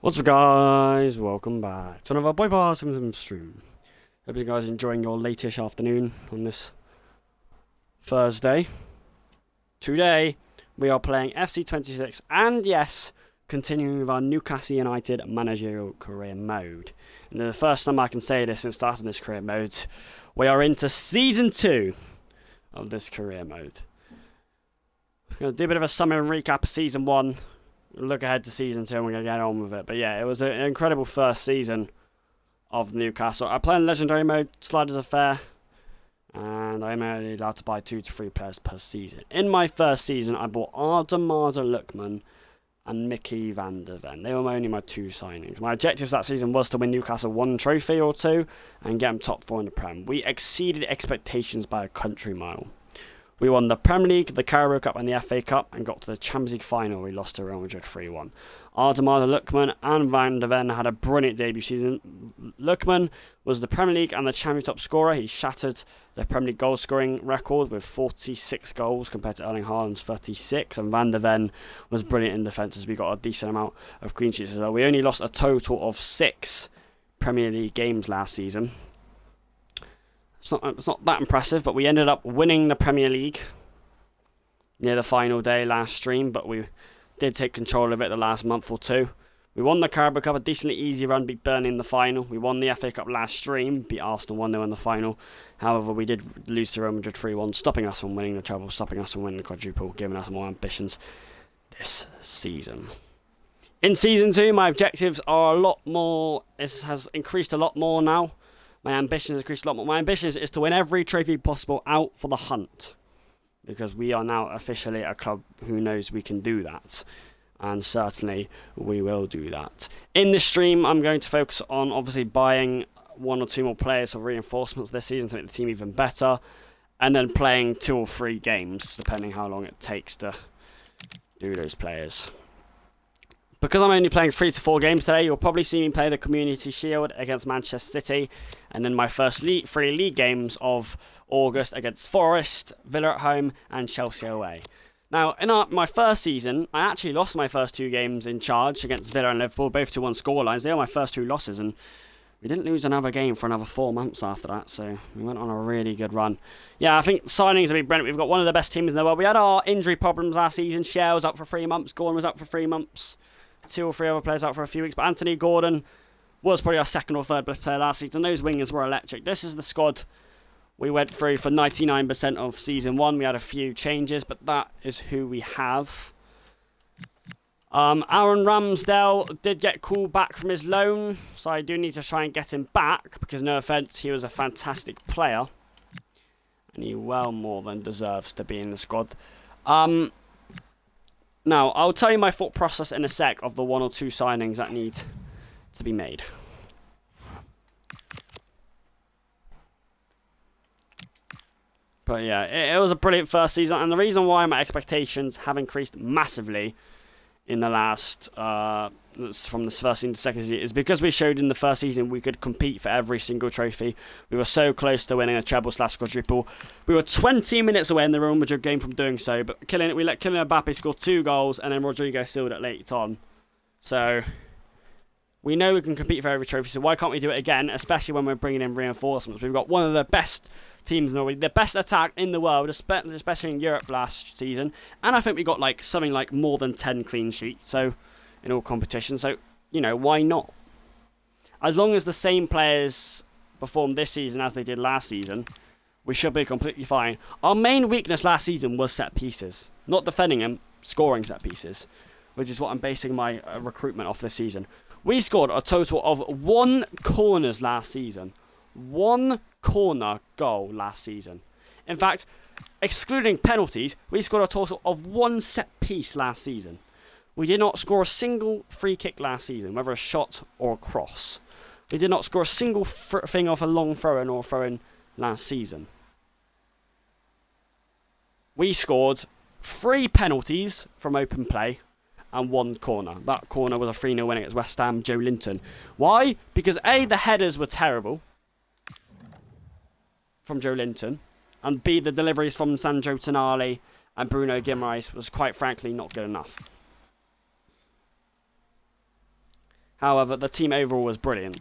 What's up, guys? Welcome back to another Boy Bar Sim stream. Hope you guys are enjoying your late-ish afternoon on this Thursday. Today, we are playing FC26 and, yes, continuing with our Newcastle United managerial career mode. And the first time I can say this since starting this career mode, we are into Season 2 of this career mode. I'm going to do a bit of a summary recap of Season 1. Look ahead to Season 2 and we're going to get on with it. But yeah, it was an incredible first season of Newcastle. I play in Legendary mode, Sliders Affair, and I'm only allowed to buy 2 to 3 players per season. In my first season, I bought Ardemar Lookman and Mickey van der Ven. They were only my 2 signings. My objectives that season was to win Newcastle 1 trophy or 2 and get them top 4 in the Prem. We exceeded expectations by a country mile. We won the Premier League, the Carabao Cup and the FA Cup and got to the Champions League final. We lost to Real Madrid 3-1. Ardemar Lookman and Van der Ven had a brilliant debut season. Lookman was the Premier League and the Champions top scorer. He shattered the Premier League goal scoring record with 46 goals compared to Erling Haaland's 36. And Van der Ven was brilliant in defence as we got a decent amount of clean sheets as well. We only lost a total of 6 Premier League games last season. It's not that impressive, but we ended up winning the Premier League near the final day last stream, but we did take control of it the last month or 2. We won the Carabao Cup, a decently easy run, beat Burnley in the final. We won the FA Cup last stream, beat Arsenal 1-0 in the final. However, we did lose to Real Madrid 3-1, stopping us from winning the treble, stopping us from winning the quadruple, giving us more ambitions this season. In Season 2, my objectives are a lot more, it has increased a lot more now. My ambition has increased a lot more. My ambition is to win every trophy possible out for the hunt. Because we are now officially a club who knows we can do that. And certainly we will do that. In this stream, I'm going to focus on obviously buying 1 or 2 more players for reinforcements this season to make the team even better. And then playing 2 or 3 games, depending how long it takes to do those players. Because I'm only playing 3 to 4 games today, you'll probably see me play the Community Shield against Manchester City, and then my first 3 league games of August against Forest, Villa at home, and Chelsea away. Now, in my first season, I actually lost my first 2 games in charge against Villa and Liverpool, both to 1 scorelines. They were my first 2 losses, and we didn't lose another game for another 4 months after that, so we went on a really good run. Yeah, I think signings have been brilliant. We've got one of the best teams in the world. We had our injury problems last season. Shea was up for 3 months, Gordon was up for 3 months. 2 or 3 other players out for a few weeks, but Anthony Gordon was probably our 2nd or 3rd best player last season. Those wingers were electric. This is the squad we went through for 99% of Season 1. We had a few changes, but that is who we have. Aaron Ramsdale did get called back from his loan, so I do need to try and get him back, because no offence, he was a fantastic player, and he well more than deserves to be in the squad. Now, I'll tell you my thought process in a sec of the 1 or 2 signings that need to be made. But yeah, it was a brilliant first season, and the reason why my expectations have increased massively in the last, from this first season to second season, is because we showed in the first season we could compete for every single trophy. We were so close to winning a treble/quadruple. We were 20 minutes away in the Real Madrid game from doing so, but we let Kylian Mbappe score 2 goals, and then Rodrigo sealed it late on. So we know we can compete for every trophy, so why can't we do it again, especially when we're bringing in reinforcements? We've got one of the best teams in the world, the best attack in the world, especially in Europe last season, and I think we got something like more than 10 clean sheets, so in all competitions, so, you know, why not? As long as the same players perform this season as they did last season, we should be completely fine. Our main weakness last season was set pieces. Not defending them, scoring set pieces, which is what I'm basing my recruitment off this season. We scored a total of 1 corners last season. 1 corner goal last season. In fact, excluding penalties, we scored a total of 1 set piece last season. We did not score a single free kick last season, whether a shot or a cross. We did not score a single thing off a long throw-in or throw-in last season. We scored 3 penalties from open play and 1 corner. That corner was a 3-0 win against West Ham, Joe Linton. Why? Because A, the headers were terrible from Joe Linton, and B, the deliveries from Sandro Tonali and Bruno Guimaraes was quite frankly not good enough. However, the team overall was brilliant.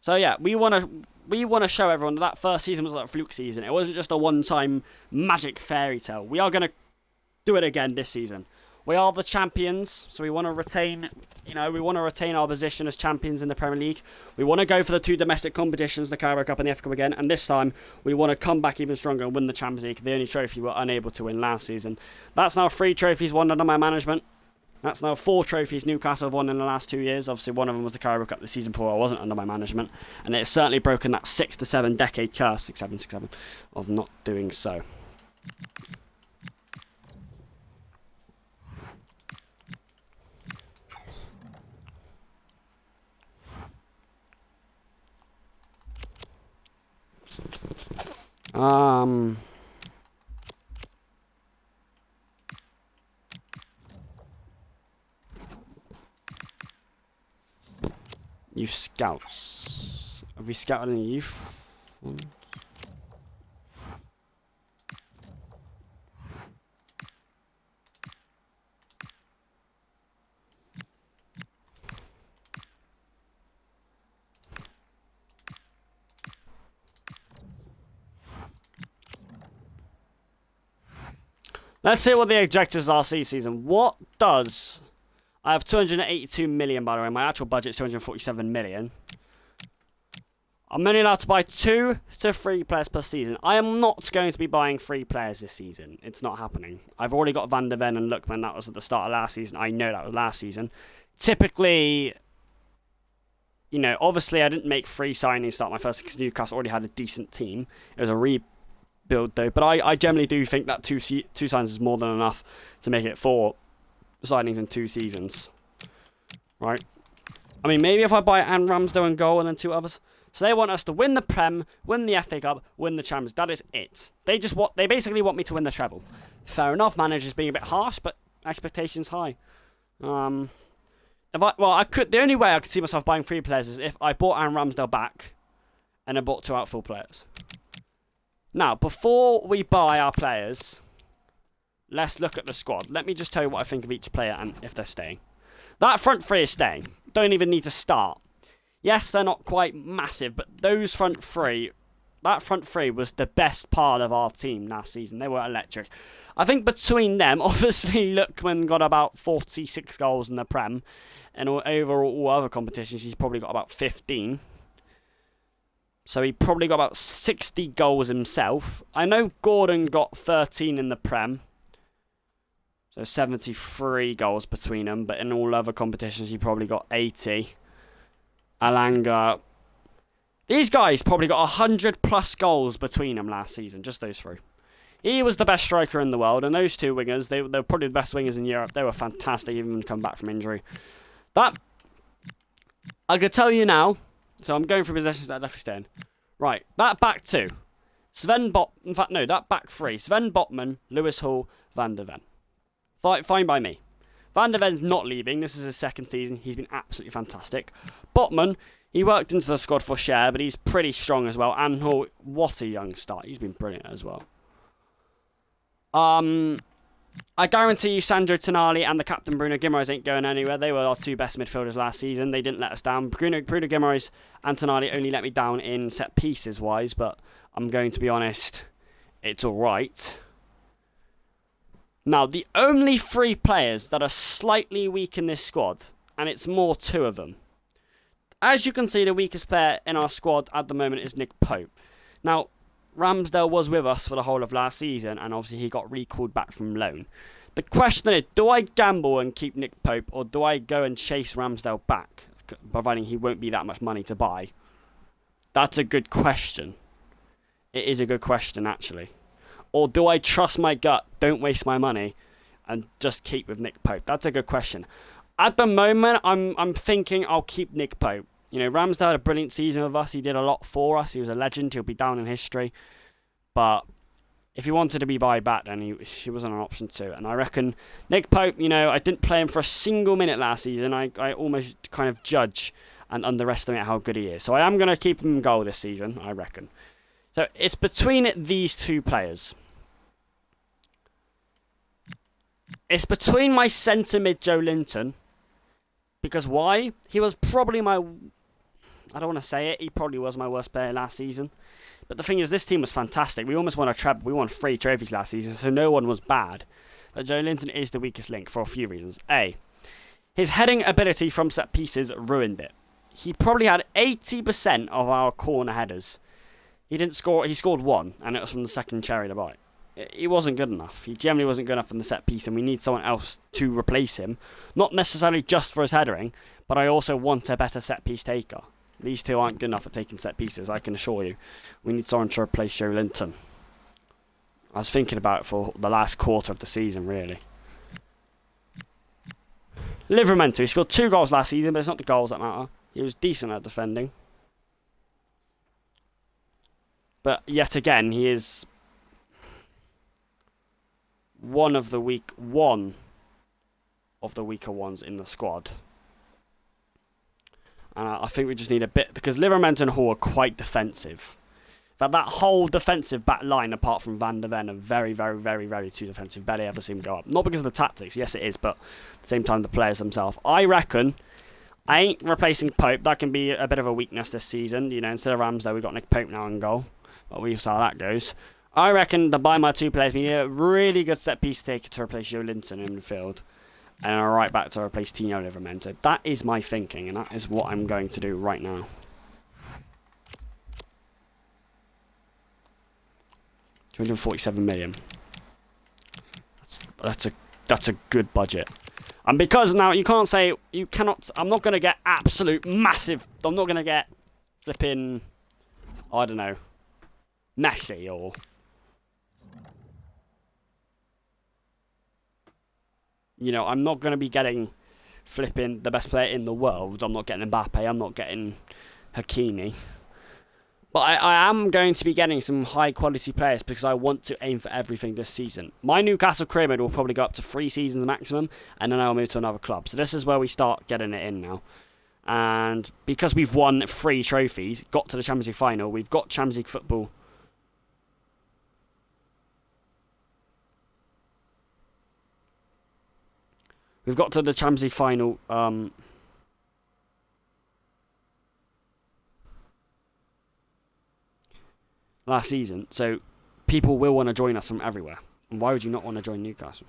So yeah, we want to show everyone that first season was like a fluke season. It wasn't just a one-time magic fairy tale. We are going to do it again this season. We are the champions, so we want to retain, our position as champions in the Premier League. We want to go for the 2 domestic competitions, the Carabao Cup and the FA Cup again, and this time we want to come back even stronger and win the Champions League, the only trophy we were unable to win last season. That's now 3 trophies won under my management. That's now 4 trophies Newcastle have won in the last 2 years. Obviously, one of them was the Carabao Cup the season before I wasn't under my management, and it's certainly broken that 6 to 7 decade curse, 6 7 of not doing so. Youth scouts. Have we scouted any youth? Let's see what the objectives are this season. What does... I have 282 million, by the way. My actual budget is 247 million. I'm only allowed to buy 2 to 3 players per season. I am not going to be buying 3 players this season. It's not happening. I've already got Van der Ven and Lookman. That was at the start of last season. I know that was last season. Typically, obviously I didn't make 3 signings start my first because Newcastle already had a decent team. It was a rebuild though. But I generally do think that 2 signings is more than enough to make it 4 signings in 2 seasons. Right? I mean, maybe if I buy Aaron Ramsdale and goal and then 2 others. So they want us to win the Prem, win the FA Cup, win the Champions. That is it. They basically want me to win the treble. Fair enough, manager's being a bit harsh, but expectations high. The only way I could see myself buying 3 players is if I bought Aaron Ramsdale back and I bought 2 outfield players. Now, before we buy our players, let's look at the squad. Let me just tell you what I think of each player and if they're staying. That front 3 is staying. Don't even need to start. Yes, they're not quite massive, but that front 3 was the best part of our team last season. They were electric. I think between them, obviously Lookman got about 46 goals in the Prem, and over all other competitions, he's probably got about 15. So he probably got about 60 goals himself. I know Gordon got 13 in the Prem. So 73 goals between them, but in all other competitions, he probably got 80. Alanga. These guys probably got 100 plus goals between them last season, just those 3. He was the best striker in the world, and those 2 wingers, they were probably the best wingers in Europe. They were fantastic, even when they come back from injury. That, I could tell you now, so I'm going for possessions that are definitely staying. Right, that back 2. That back 3. Sven Botman, Lewis Hall, Van der Ven. Fine by me. Van der Ven's not leaving. This is his 2nd season. He's been absolutely fantastic. Botman, he worked into the squad for share, but he's pretty strong as well. And Hall, what a young start. He's been brilliant as well. I guarantee you Sandro Tonali and the captain Bruno Guimaraes ain't going anywhere. They were our 2 best midfielders last season. They didn't let us down. Bruno Guimaraes and Tonali only let me down in set pieces wise, but I'm going to be honest, it's alright. Now, the only 3 players that are slightly weak in this squad, and it's more 2 of them. As you can see, the weakest player in our squad at the moment is Nick Pope. Now, Ramsdale was with us for the whole of last season, and obviously he got recalled back from loan. The question is, do I gamble and keep Nick Pope, or do I go and chase Ramsdale back, providing he won't be that much money to buy? That's a good question. It is a good question, actually. Or do I trust my gut, don't waste my money, and just keep with Nick Pope? That's a good question. At the moment, I'm thinking I'll keep Nick Pope. Ramsdale had a brilliant season with us. He did a lot for us. He was a legend. He'll be down in history. But if he wanted to be buy back, then he wasn't an option too. And I reckon Nick Pope, I didn't play him for a single minute last season. I almost kind of judge and underestimate how good he is. So I am going to keep him in goal this season, I reckon. So it's between these 2 players. It's between my centre mid Joe Linton Because why? He was probably my... I don't want to say it. He probably was my worst player last season. But the thing is, this team was fantastic. We almost won a treble. We won 3 trophies last season, so no one was bad. But Joe Linton is the weakest link for a few reasons. A, his heading ability from set pieces ruined it. He probably had 80% of our corner headers. He didn't score. He scored 1, and it was from the second cherry to bite. He wasn't good enough. He generally wasn't good enough in the set piece, and we need someone else to replace him. Not necessarily just for his headering, but I also want a better set piece taker. These two aren't good enough at taking set pieces, I can assure you. We need someone to replace Joe Linton. I was thinking about it for the last quarter of the season, really. Livramento, he scored 2 goals last season, but it's not the goals that matter. He was decent at defending. But yet again, he is one of the weaker ones in the squad. And I think we just need a bit, because Livramento and Hall are quite defensive. That whole defensive back line, apart from Van der Ven, are very, very, very, very too defensive. Barely ever see him go up. Not because of the tactics, yes it is, but at the same time the players themselves. I reckon I ain't replacing Pope. That can be a bit of a weakness this season. You know, instead of Ramsdale, we've got Nick Pope now in goal. But we'll see how that goes. I reckon to buy my 2 players, we need a really good set piece taker to replace Joe Linton in midfield. And a right back to replace Tino Livramento. That is my thinking, and that is what I'm going to do right now. $247 million. That's a good budget. And because now you can't say you cannot. I'm not going to get absolute massive. I'm not going to get flipping. I don't know. Messi or. You know, I'm not going to be getting flipping the best player in the world. I'm not getting Mbappe. I'm not getting Hakimi. But I am going to be getting some high-quality players because I want to aim for everything this season. My Newcastle career mode will probably go up to 3 seasons maximum, and then I'll move to another club. So this is where we start getting it in now. And because we've won 3 trophies, got to the Champions League final, we've got Champions League football. We've got to the Champions League final last season, so people will want to join us from everywhere. And why would you not want to join Newcastle?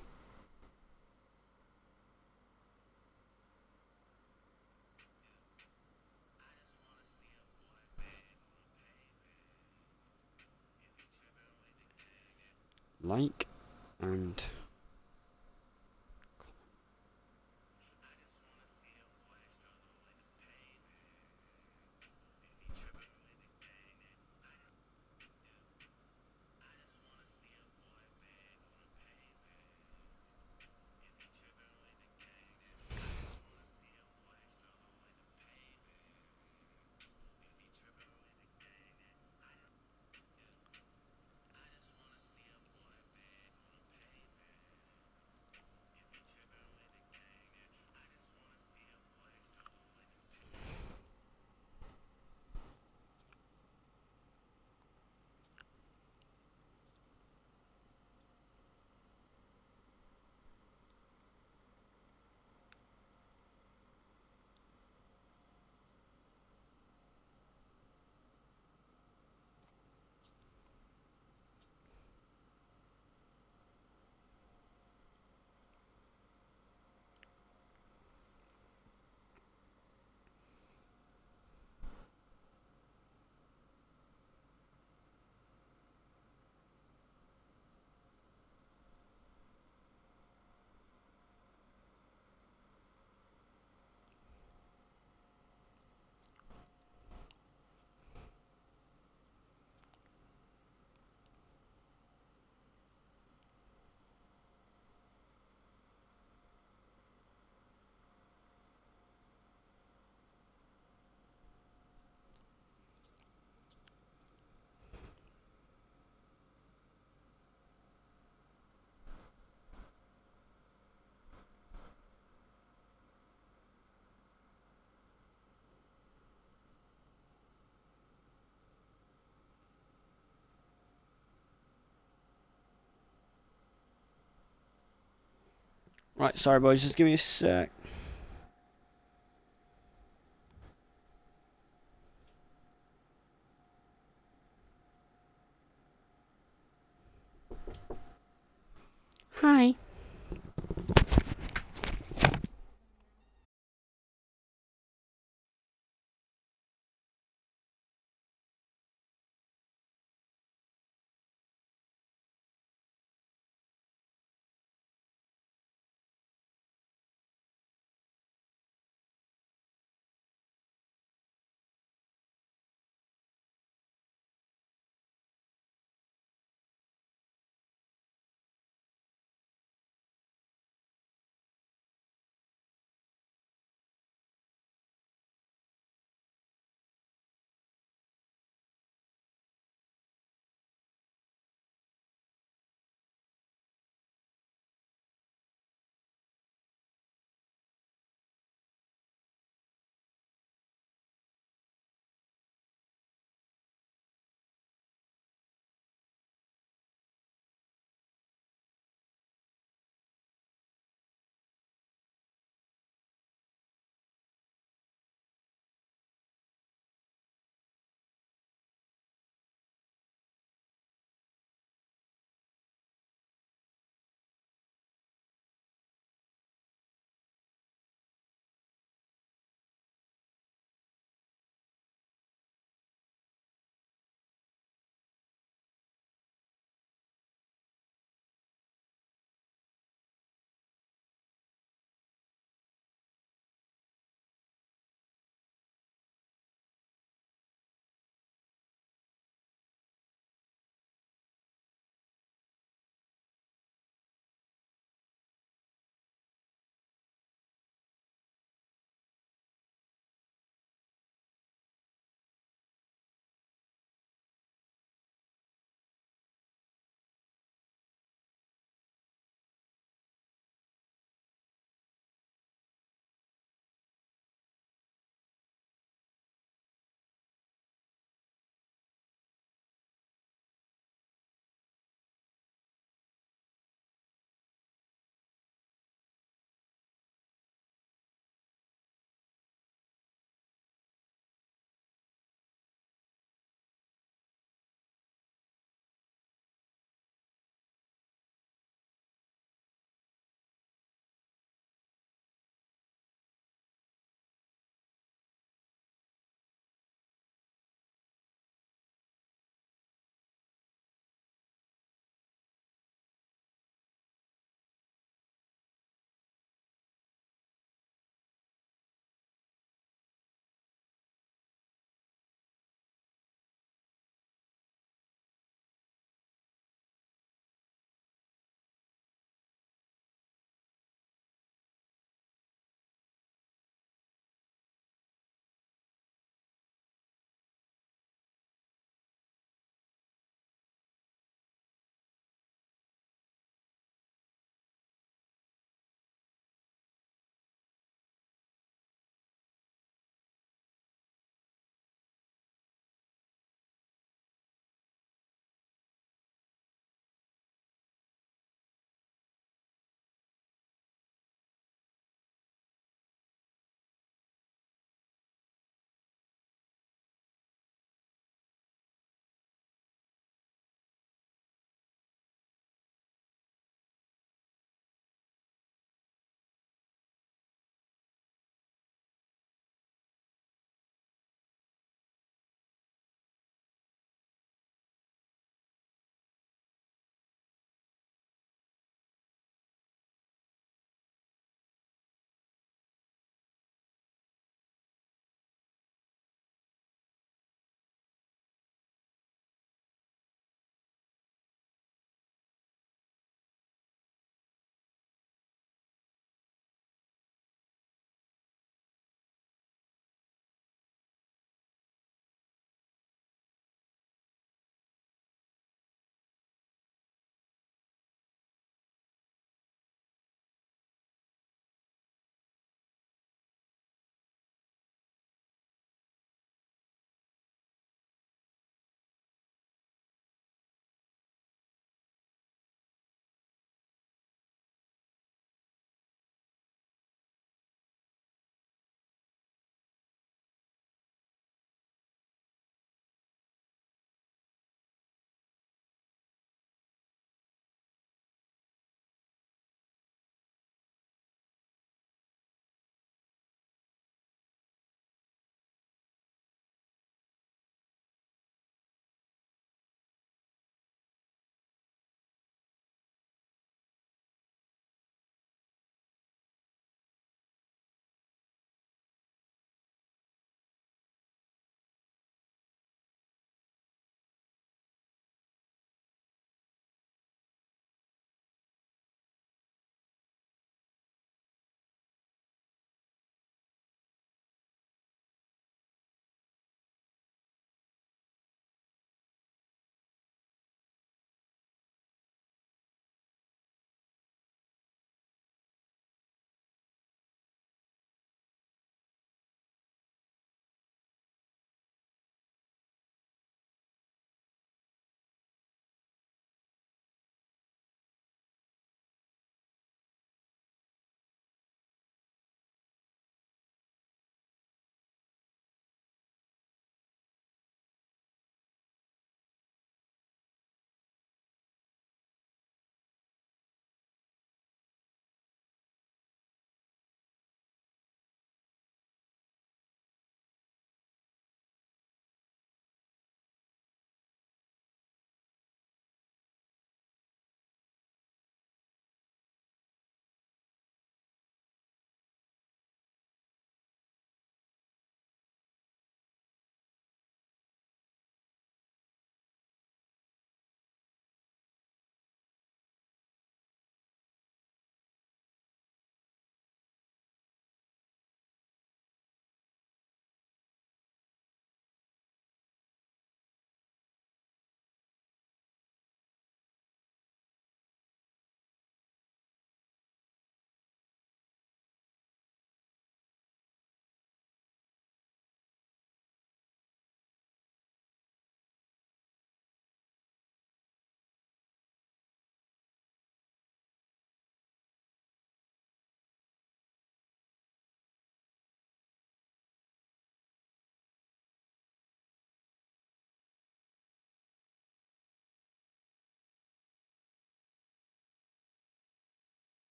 Like and... Right, sorry boys, just give me a sec. Hi.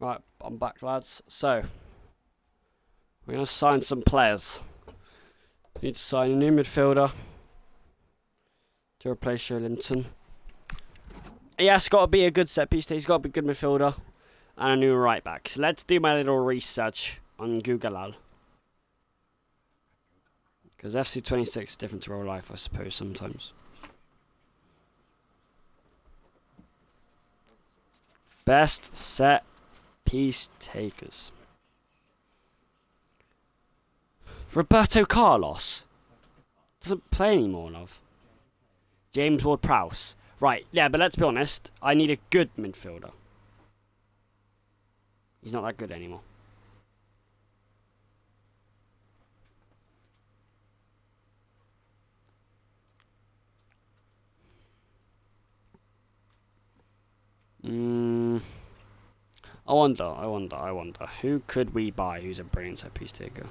Right, I'm back, lads. So, we're going to sign some players. Need to sign a new midfielder to replace Joelinton. He has got to be a good set piece. He's got to be a good midfielder and a new right back. So let's do my little research on Google. Because FC26 is different to real life, I suppose, sometimes. Best set piece takers. Roberto Carlos doesn't play anymore, love. James Ward-Prowse. Right, yeah, but let's be honest. I need a good midfielder. He's not that good anymore. I wonder. Who could we buy who's a brilliant set piece taker?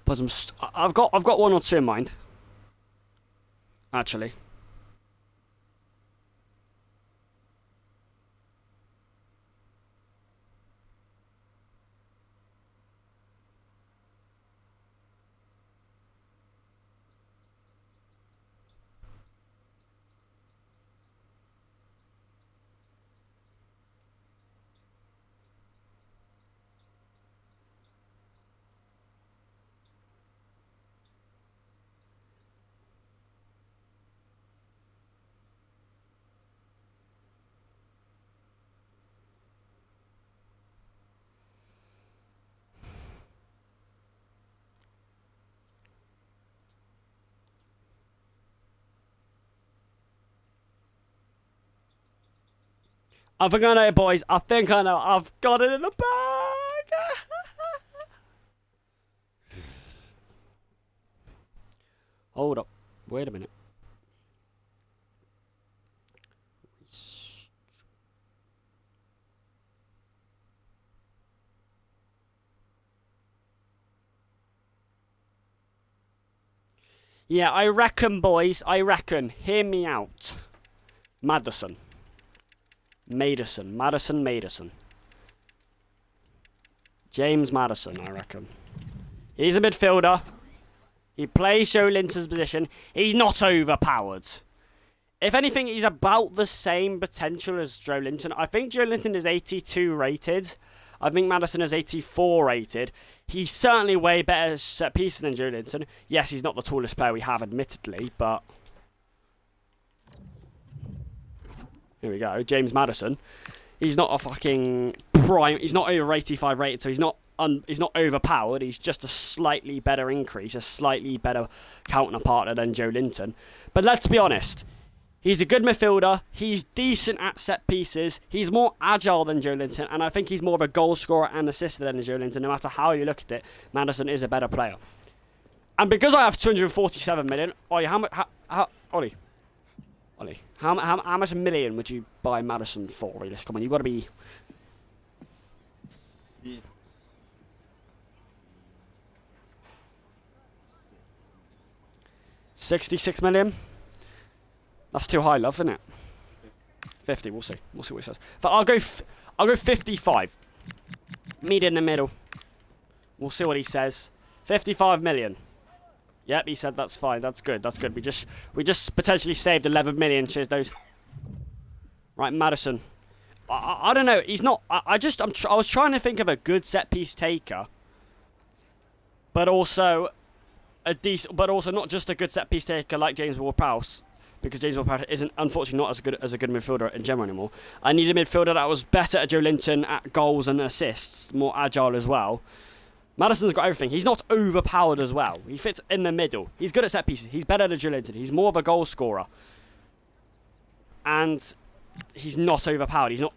But I've got one or two in mind. Actually. I think I know, boys. I think I know. I've got it in the bag. Hold up. Wait a minute. Yeah, I reckon, boys. I reckon. Hear me out. Madison. James Madison, I reckon. He's a midfielder. He plays Joelinton's position. He's not overpowered. If anything, he's about the same potential as Joelinton. I think Joelinton is 82 rated. I think Madison is 84 rated. He's certainly way better set pieces than Joelinton. Yes, he's not the tallest player we have, admittedly, but... Here we go, James Madison. He's not a fucking prime. He's not over 85 rated, so he's not overpowered. He's just a slightly better increase, a slightly better counterpart than Joelinton. But let's be honest, he's a good midfielder. He's decent at set pieces. He's more agile than Joelinton, and I think he's more of a goal scorer and assister than Joelinton. No matter how you look at it, Madison is a better player. And because I have 247 million, Ollie, how much million would you buy Madison for? Really? Come on, you've got to be... 66 million? That's too high, love, isn't it? 50, we'll see. We'll see what he says. But I'll go 55. Meet in the middle. We'll see what he says. 55 million. Yep, he said that's fine. That's good. That's good. We just potentially saved 11 million. Cheers, those. Right, Madison. I don't know. He's not. I was trying to think of a good set piece taker, but also a decent. But also not just a good set piece taker like James Ward-Prowse, because James Ward-Prowse isn't, unfortunately, not as a good midfielder in general anymore. I need a midfielder that was better at Joe Linton at goals and assists, more agile as well. Madison's got everything. He's not overpowered as well. He fits in the middle. He's good at set pieces. He's better than Joe Linton. He's more of a goal scorer. And he's not overpowered. He's not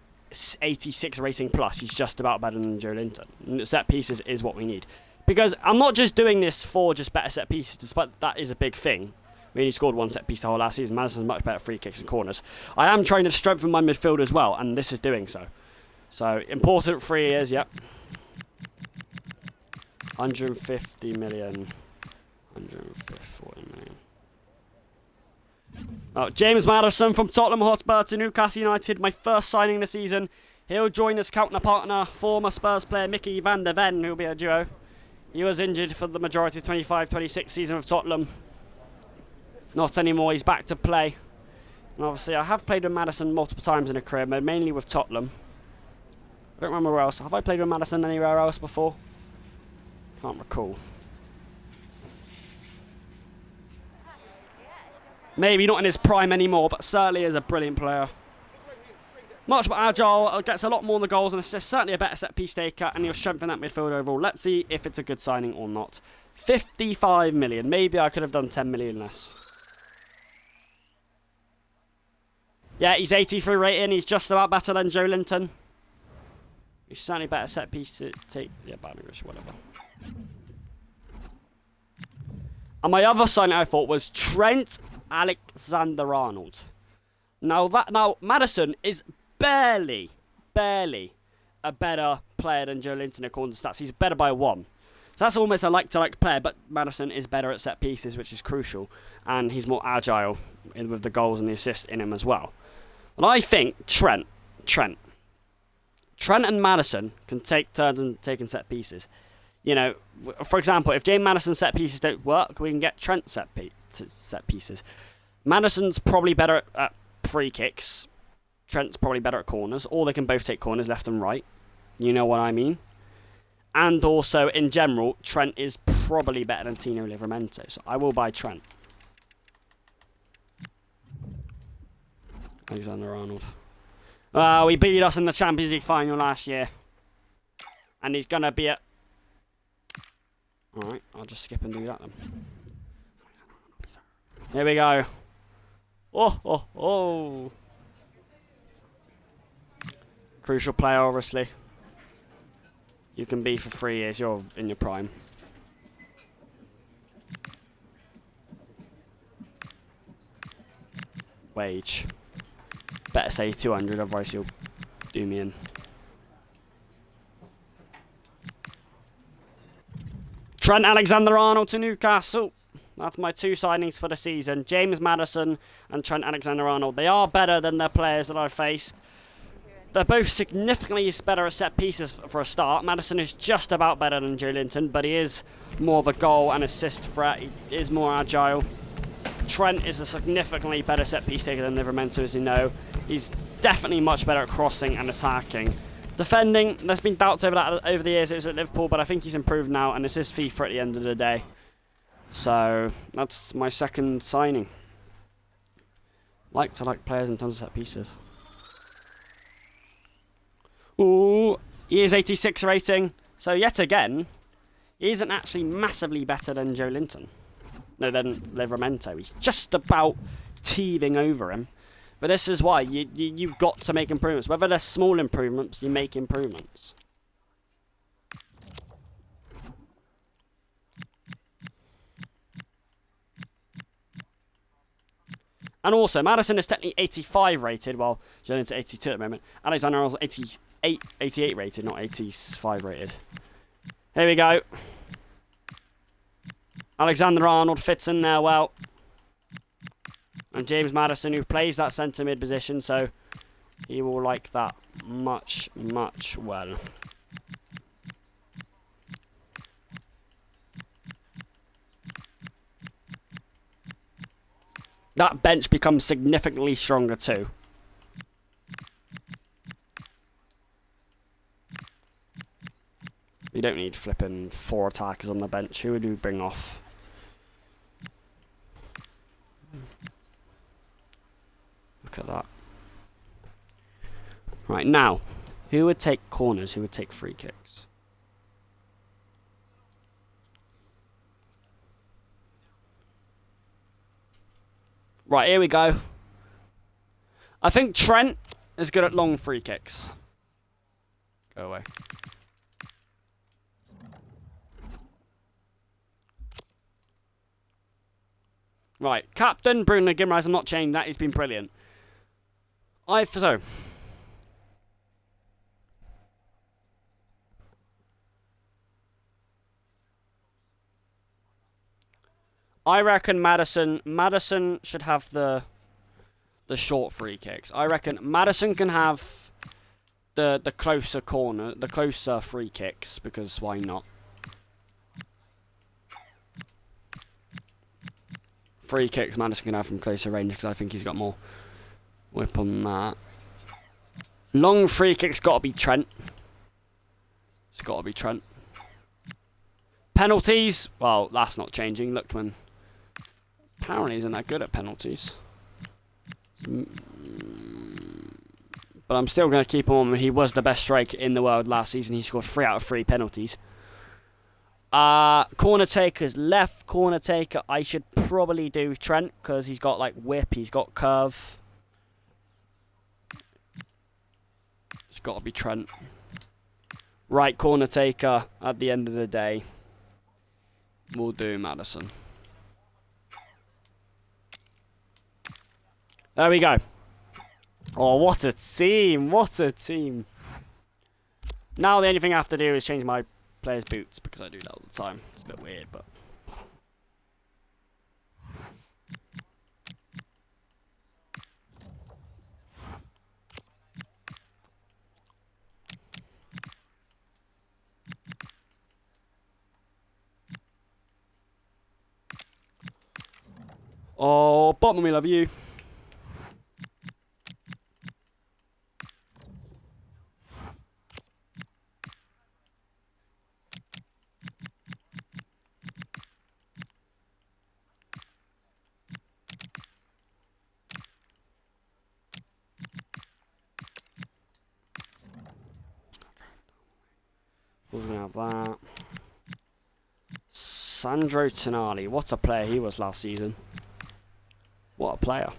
86 rating plus. He's just about better than Joe Linton. Set pieces is what we need. Because I'm not just doing this for just better set pieces, despite that is a big thing. We only scored one set piece the whole last season. Madison's much better at free kicks and corners. I am trying to strengthen my midfield as well, and this is doing so. So, important 3 years, yep. 150 million. 140 million. Oh, James Madison from Tottenham Hotspur to Newcastle United. My first signing this season. He'll join his counterpartner, former Spurs player Mickey van der Ven, who'll be a duo. He was injured for the majority of 25-26 season of Tottenham. Not anymore, he's back to play. And obviously, I have played with Madison multiple times in a career, mainly with Tottenham. I don't remember where else. Have I played with Madison anywhere else before? Can't recall. Maybe not in his prime anymore, but certainly is a brilliant player. Much more agile, gets a lot more on the goals and assists, certainly a better set piece taker, and he'll strengthen that midfield overall. Let's see if it's a good signing or not. 55 million. Maybe I could have done 10 million less. Yeah, he's 83 rating. He's just about better than Joe Linton. He's certainly better set piece to take. Yeah, bad English, whatever. And my other signing I thought was Trent Alexander-Arnold. Now Madison is barely a better player than Joe Linton according to stats. He's better by 1. So that's almost a like-to-like player, but Madison is better at set pieces, which is crucial. And he's more agile with the goals and the assists in him as well. And I think Trent and Madison can take turns in taking set pieces. You know, for example, if James Madison's set pieces don't work, we can get Trent set pieces. Madison's probably better at free kicks. Trent's probably better at corners, or they can both take corners left and right. You know what I mean? And also, in general, Trent is probably better than Tino Livramento, so I will buy Trent. Alexander-Arnold. We beat us in the Champions League final last year. And he's going to be at... Alright, I'll just skip and do that then. Here we go. Oh. Crucial player, obviously. You can be for 3 years. You're in your prime. Wage. Better say 200, otherwise you'll do me in. Trent Alexander-Arnold to Newcastle. That's my 2 signings for the season. James Madison and Trent Alexander-Arnold. They are better than the players that I've faced. They're both significantly better at set pieces for a start. Madison is just about better than Joe Linton, but he is more of a goal and assist threat. He is more agile. Trent is a significantly better set piece taker than Livramento, as you know. He's definitely much better at crossing and attacking. Defending, there's been doubts over that over the years. It was at Liverpool, but I think he's improved now, and this is FIFA at the end of the day. So that's my second signing. Like players in terms of set pieces. Ooh, he is 86 rating. So yet again, he isn't actually massively better than Joe Linton. No, than Livramento. He's just about teething over him. But this is why you've got to make improvements. Whether they're small improvements, you make improvements. And also, Madison is technically 85 rated, while Joe Linton's 82 at the moment. Alexander-Arnold's 88 rated, not 85 rated. Here we go. Alexander-Arnold fits in there well. And James Maddison, who plays that centre mid position, so he will like that much, much well. That bench becomes significantly stronger too. You don't need flipping 4 attackers on the bench. Who would you bring off? Look at that. Right, now, who would take corners? Who would take free kicks? Right, here we go. I think Trent is good at long free kicks. Go away. Right, captain Bruno Guimaraes. I'm not changing that. He's been brilliant. I reckon Maddison should have the short free kicks. I reckon Maddison can have the closer corner, the closer free kicks, because why not? Free kicks Maddison can have from closer range because I think he's got more whip on that. Long free kicks got to be Trent. It's got to be Trent. Penalties, well, that's not changing. Lookman apparently isn't that good at penalties. But I'm still going to keep him on. He was the best striker in the world last season. He scored 3 out of 3 penalties. Corner takers, left corner taker. I should probably do Trent because he's got like whip, he's got curve. It's got to be Trent. Right corner taker at the end of the day, we'll do Maddison. There we go. Oh, what a team! What a team! Now the only thing I have to do is change my players' boots because I do that all the time. It's a bit weird, but. Oh, Botman, we love you. We're going to have that. Sandro Tonali. What a player he was last season. What a player.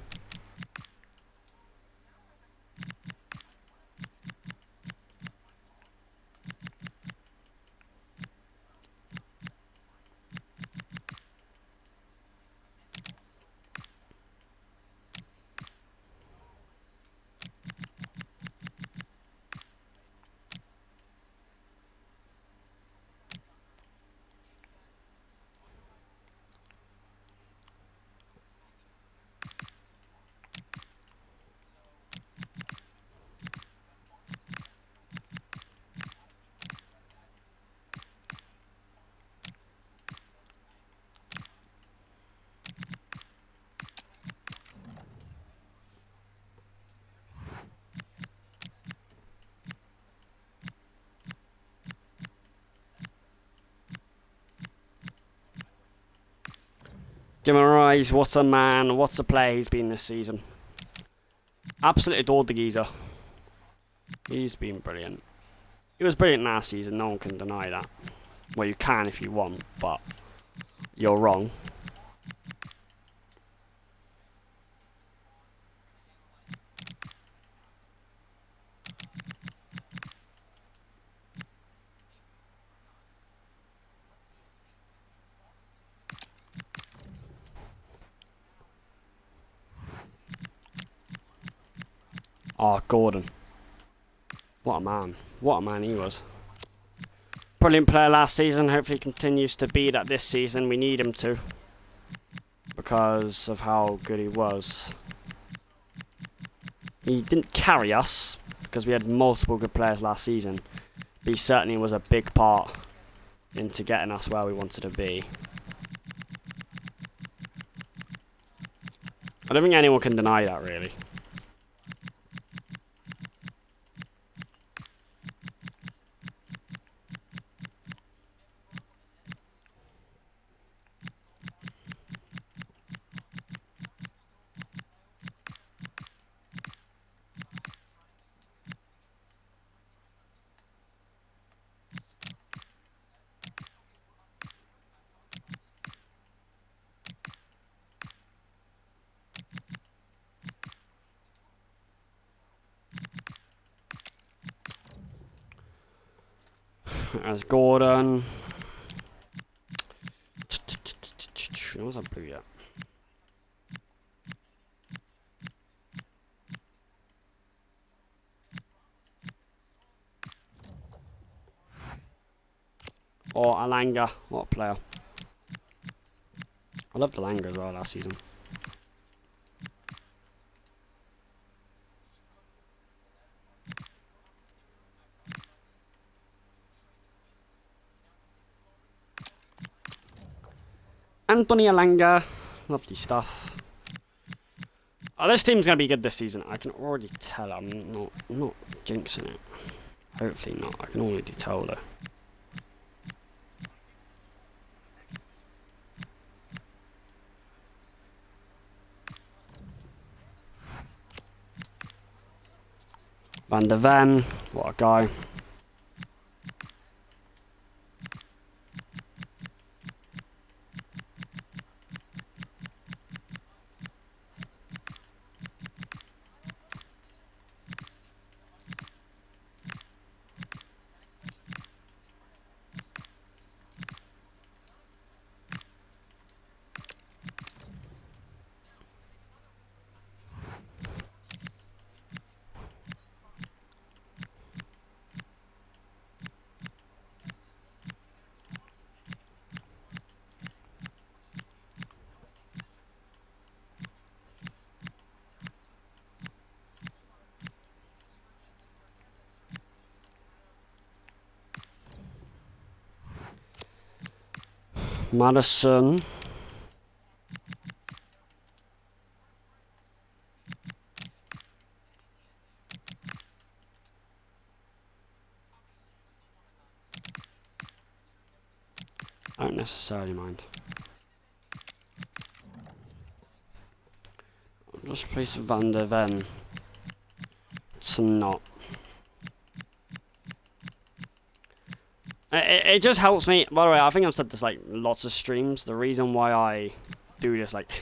Guimaraes, what a man, what a player he's been this season. Absolutely adored the geezer. He's been brilliant. He was brilliant last season, no one can deny that. Well, you can if you want, but you're wrong. Oh, Gordon. What a man. What a man he was. Brilliant player last season. Hopefully he continues to be that this season. We need him to. because of how good he was. He didn't carry us because we had multiple good players last season, but he certainly was a big part into getting us where we wanted to be. I don't think anyone can deny that, really. As Gordon. What's that blue yet? Or Alanga. What a player. I loved Alanga as well last season. Anthony Alanga. Lovely stuff. Oh, this team's going to be good this season. I can already tell. I'm not jinxing it. Hopefully not. I can already tell though. Van der Ven. What a guy. Madison. I don't necessarily mind. I'll just place Van der Ven. It's not. It just helps me. By the way, I think I've said this like lots of streams. The reason why I do this like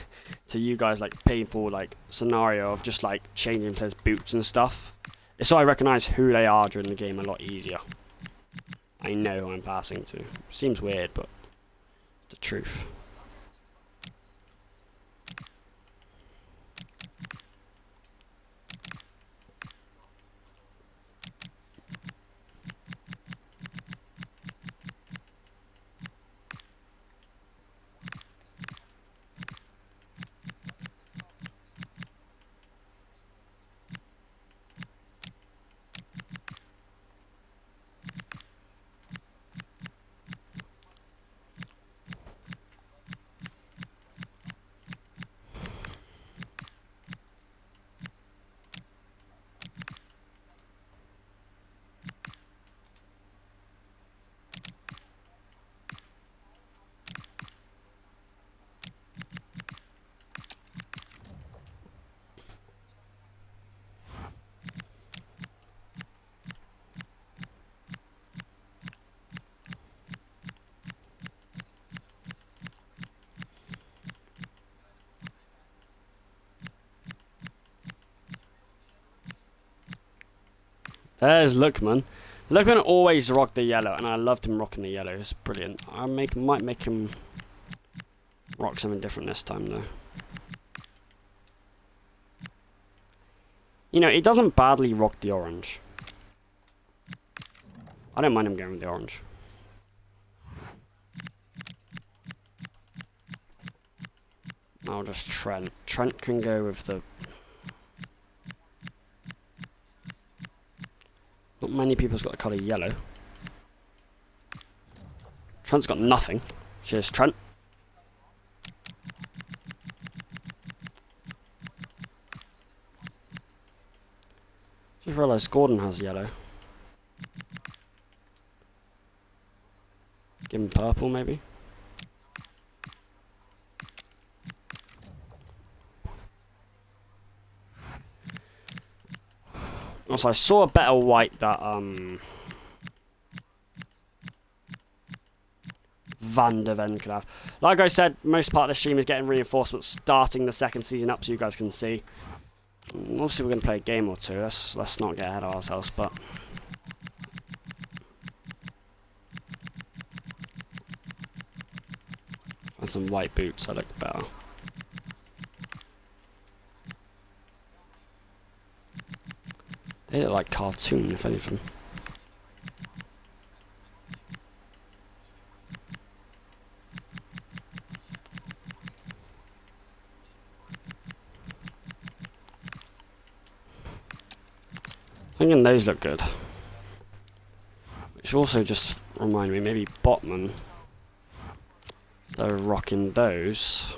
to you guys like painful like scenario of just like changing players' boots and stuff is so I recognize who they are during the game a lot easier. I know who I'm passing to. Seems weird, but the truth. There's Lookman. Lookman always rocked the yellow, and I loved him rocking the yellow. It's brilliant. I might make him rock something different this time, though. You know, he doesn't badly rock the orange. I don't mind him going with the orange. I'll just Trent. Trent can go with the... Not many people's got the colour yellow. Trent's got nothing. Cheers, Trent. Just realised Gordon has yellow. Give him purple, maybe. Also, I saw a better white that Van der Ven could have. Like I said, most part of the stream is getting reinforcements starting the second season up, so you guys can see. Obviously, we're going to play a game or two. Let's not get ahead of ourselves, but... And some white boots, I look better. They look like cartoon, if anything. Thinking those look good. Which also just remind me, maybe Botman. They're rocking those.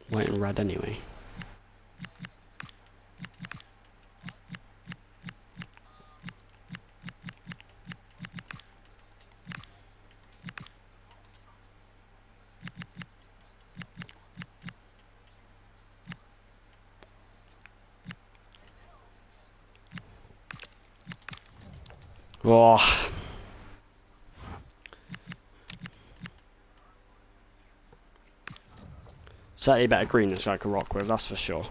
White and red anyway. Oh. Certainly better green this guy could rock with, that's for sure.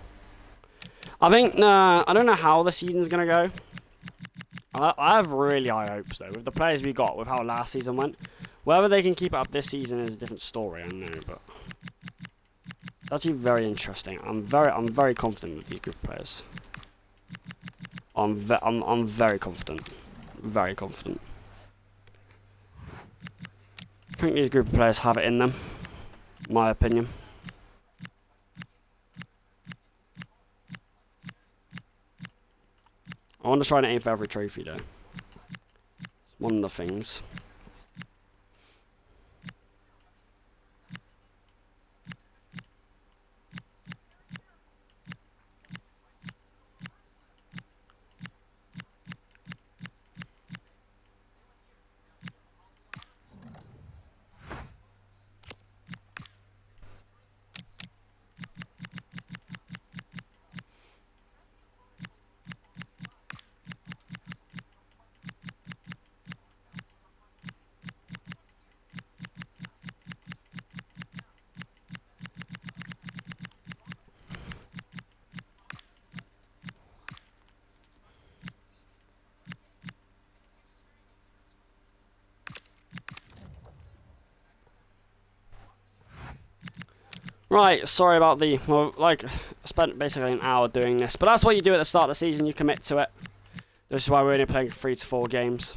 I think, I don't know how the season's going to go. I have really high hopes, though, with the players we got, with how last season went. Whether they can keep it up this season is a different story, I know, but... It's actually very interesting. I'm very confident with these group of players. I'm very confident. Very confident. I think these group of players have it in them, in my opinion. I want to try and aim for every trophy though. It's one of the things. Right, sorry about the, well, like, I spent basically an hour doing this, but that's what you do at the start of the season, you commit to it. This is why we're only playing 3 to 4 games.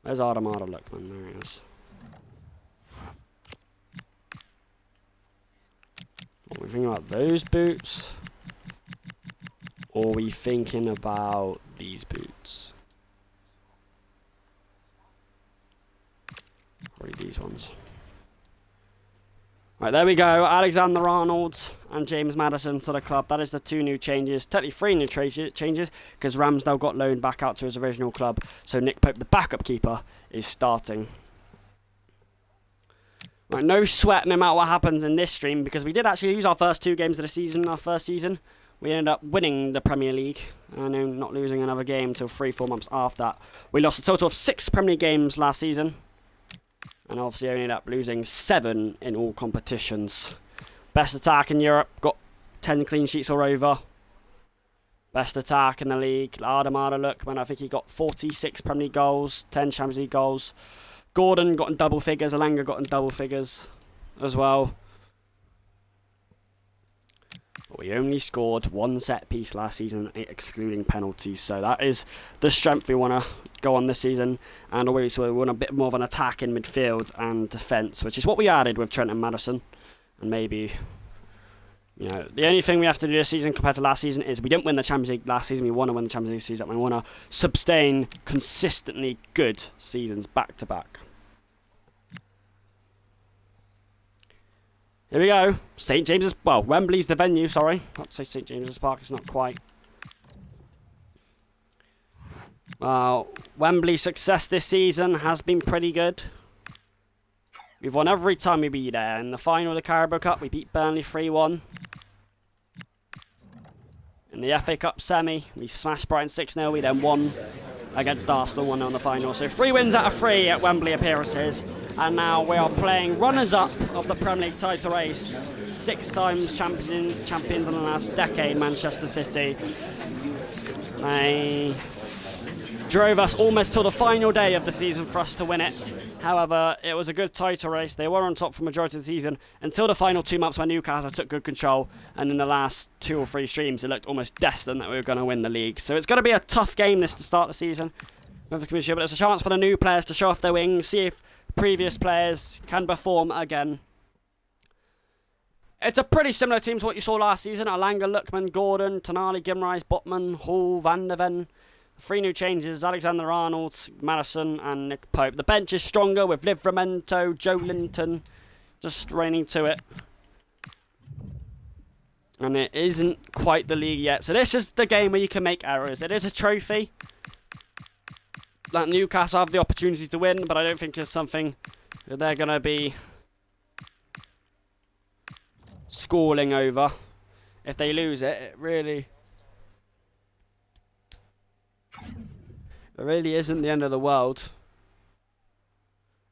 Where's Armada? Look, man, there he is. Are we thinking about those boots? Or are we thinking about these boots? Probably these ones. Right, there we go. Alexander-Arnold and James Maddison to the club. That is the 2 new changes. Technically 3 new changes because Ramsdale got loaned back out to his original club. So Nick Pope, the backup keeper, is starting. Right, no sweat no matter what happens in this stream, because we did actually lose our first 2 games of the season. Our first season, we ended up winning the Premier League and not losing another game until 3-4 months after that. We lost a total of 6 Premier League games last season, and obviously only ended up losing 7 in all competitions. Best attack in Europe, got 10 clean sheets or over. Best attack in the league, Adamada Lookman, I think he got 46 Premier League goals, 10 Champions League goals. Gordon got in double figures, Alanga got in double figures as well. But we only scored 1 set piece last season, excluding penalties. So that is the strength we want to go on this season. And always we want a bit more of an attack in midfield and defence, which is what we added with Trent and Maddison. And maybe, you know, the only thing we have to do this season compared to last season is we didn't win the Champions League last season. We want to win the Champions League season. We want to sustain consistently good seasons back to back. Here we go. St James's, well, Wembley's the venue, sorry. Not to say St James's Park, it's not quite. Well, Wembley's success this season has been pretty good. We've won every time we beat there. In the final of the Carabao Cup, we beat Burnley 3-1. In the FA Cup semi, we smashed Brighton 6-0. We then won against Arsenal 1-0 in the final. So 3 wins out of 3 at Wembley appearances. And now we are playing runners-up of the Premier League title race. 6 times champions in the last decade, Manchester City. They drove us almost till the final day of the season for us to win it. However, it was a good title race. They were on top for the majority of the season until the final 2 months when Newcastle took good control. And in the last 2 or 3 streams, it looked almost destined that we were going to win the league. So it's going to be a tough game this to start the season with the Community Shield, but it's a chance for the new players to show off their wings, see if previous players can perform again. It's a pretty similar team to what you saw last season. Alanga, Lookman, Gordon, Tonali, Gimrise, Botman, Hall, Van der Ven. 3 new changes, Alexander-Arnold, Maddison and Nick Pope. The bench is stronger with Livramento, Joe Linton just reigning to it. And it isn't quite the league yet. So this is the game where you can make errors. It is a trophy that Newcastle have the opportunity to win, but I don't think it's something that they're going to be squalling over. If they lose it, it really isn't the end of the world.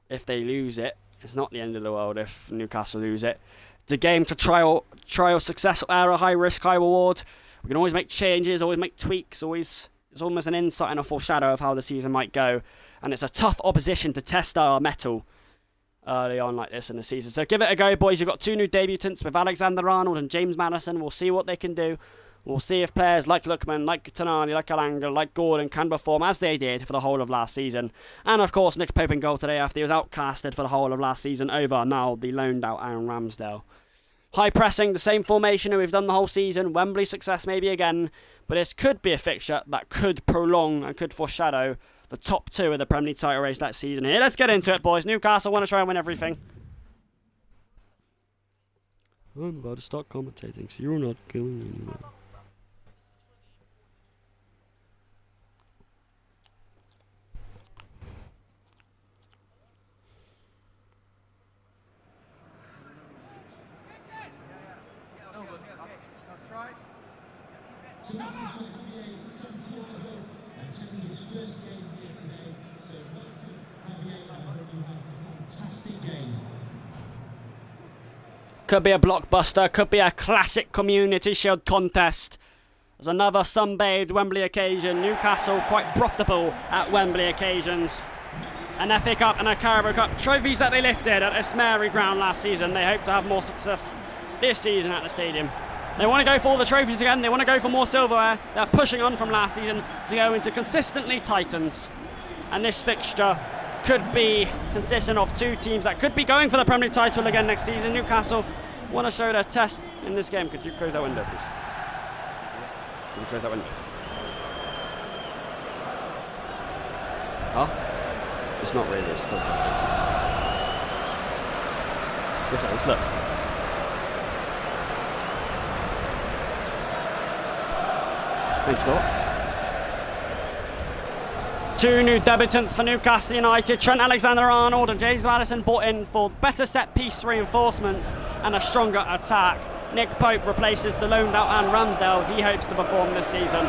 If they lose it, it's not the end of the world if Newcastle lose it. It's a game to trial, success or error, high risk, high reward. We can always make changes, always make tweaks, always. It's almost an insight and a foreshadow of how the season might go. And it's a tough opposition to test our mettle early on like this in the season. So give it a go, boys. You've got 2 new debutants with Alexander-Arnold and James Maddison. We'll see what they can do. We'll see if players like Lookman, like Tonali, like Alanga, like Gordon can perform as they did for the whole of last season. And of course, Nick Pope in goal today after he was outcasted for the whole of last season over now the loaned out Aaron Ramsdale. High pressing, the same formation that we've done the whole season. Wembley success maybe again. But this could be a fixture that could prolong and could foreshadow the top 2 of the Premier League title race that season. Here, let's get into it, boys. Newcastle want to try and win everything. I'm about to start commentating, so you're not going anywhere. So this is Javier attending his first game here today. So welcome, Javier. I hope you have a fantastic game. Could be a blockbuster, could be a classic Community Shield contest. There's another sunbathed Wembley occasion. Newcastle quite profitable at Wembley occasions. An FA Cup and a Carabao Cup, trophies that they lifted at this merry ground last season. They hope to have more success this season at the stadium. They want to go for all the trophies again. They want to go for more silverware. They're pushing on from last season to go into consistently Titans. And this fixture could be consistent of 2 teams that could be going for the Premier League title again next season. Newcastle want to show their test in this game. Could you close that window, please? Could you close that window? Oh? It's not really, it's still. Yes, it is, look. Thanks, Scott. Two new debutants for Newcastle United, Trent Alexander-Arnold and James Maddison, brought in for better set-piece reinforcements and a stronger attack. Nick Pope replaces the loaned out Anne Ramsdale. He hopes to perform this season.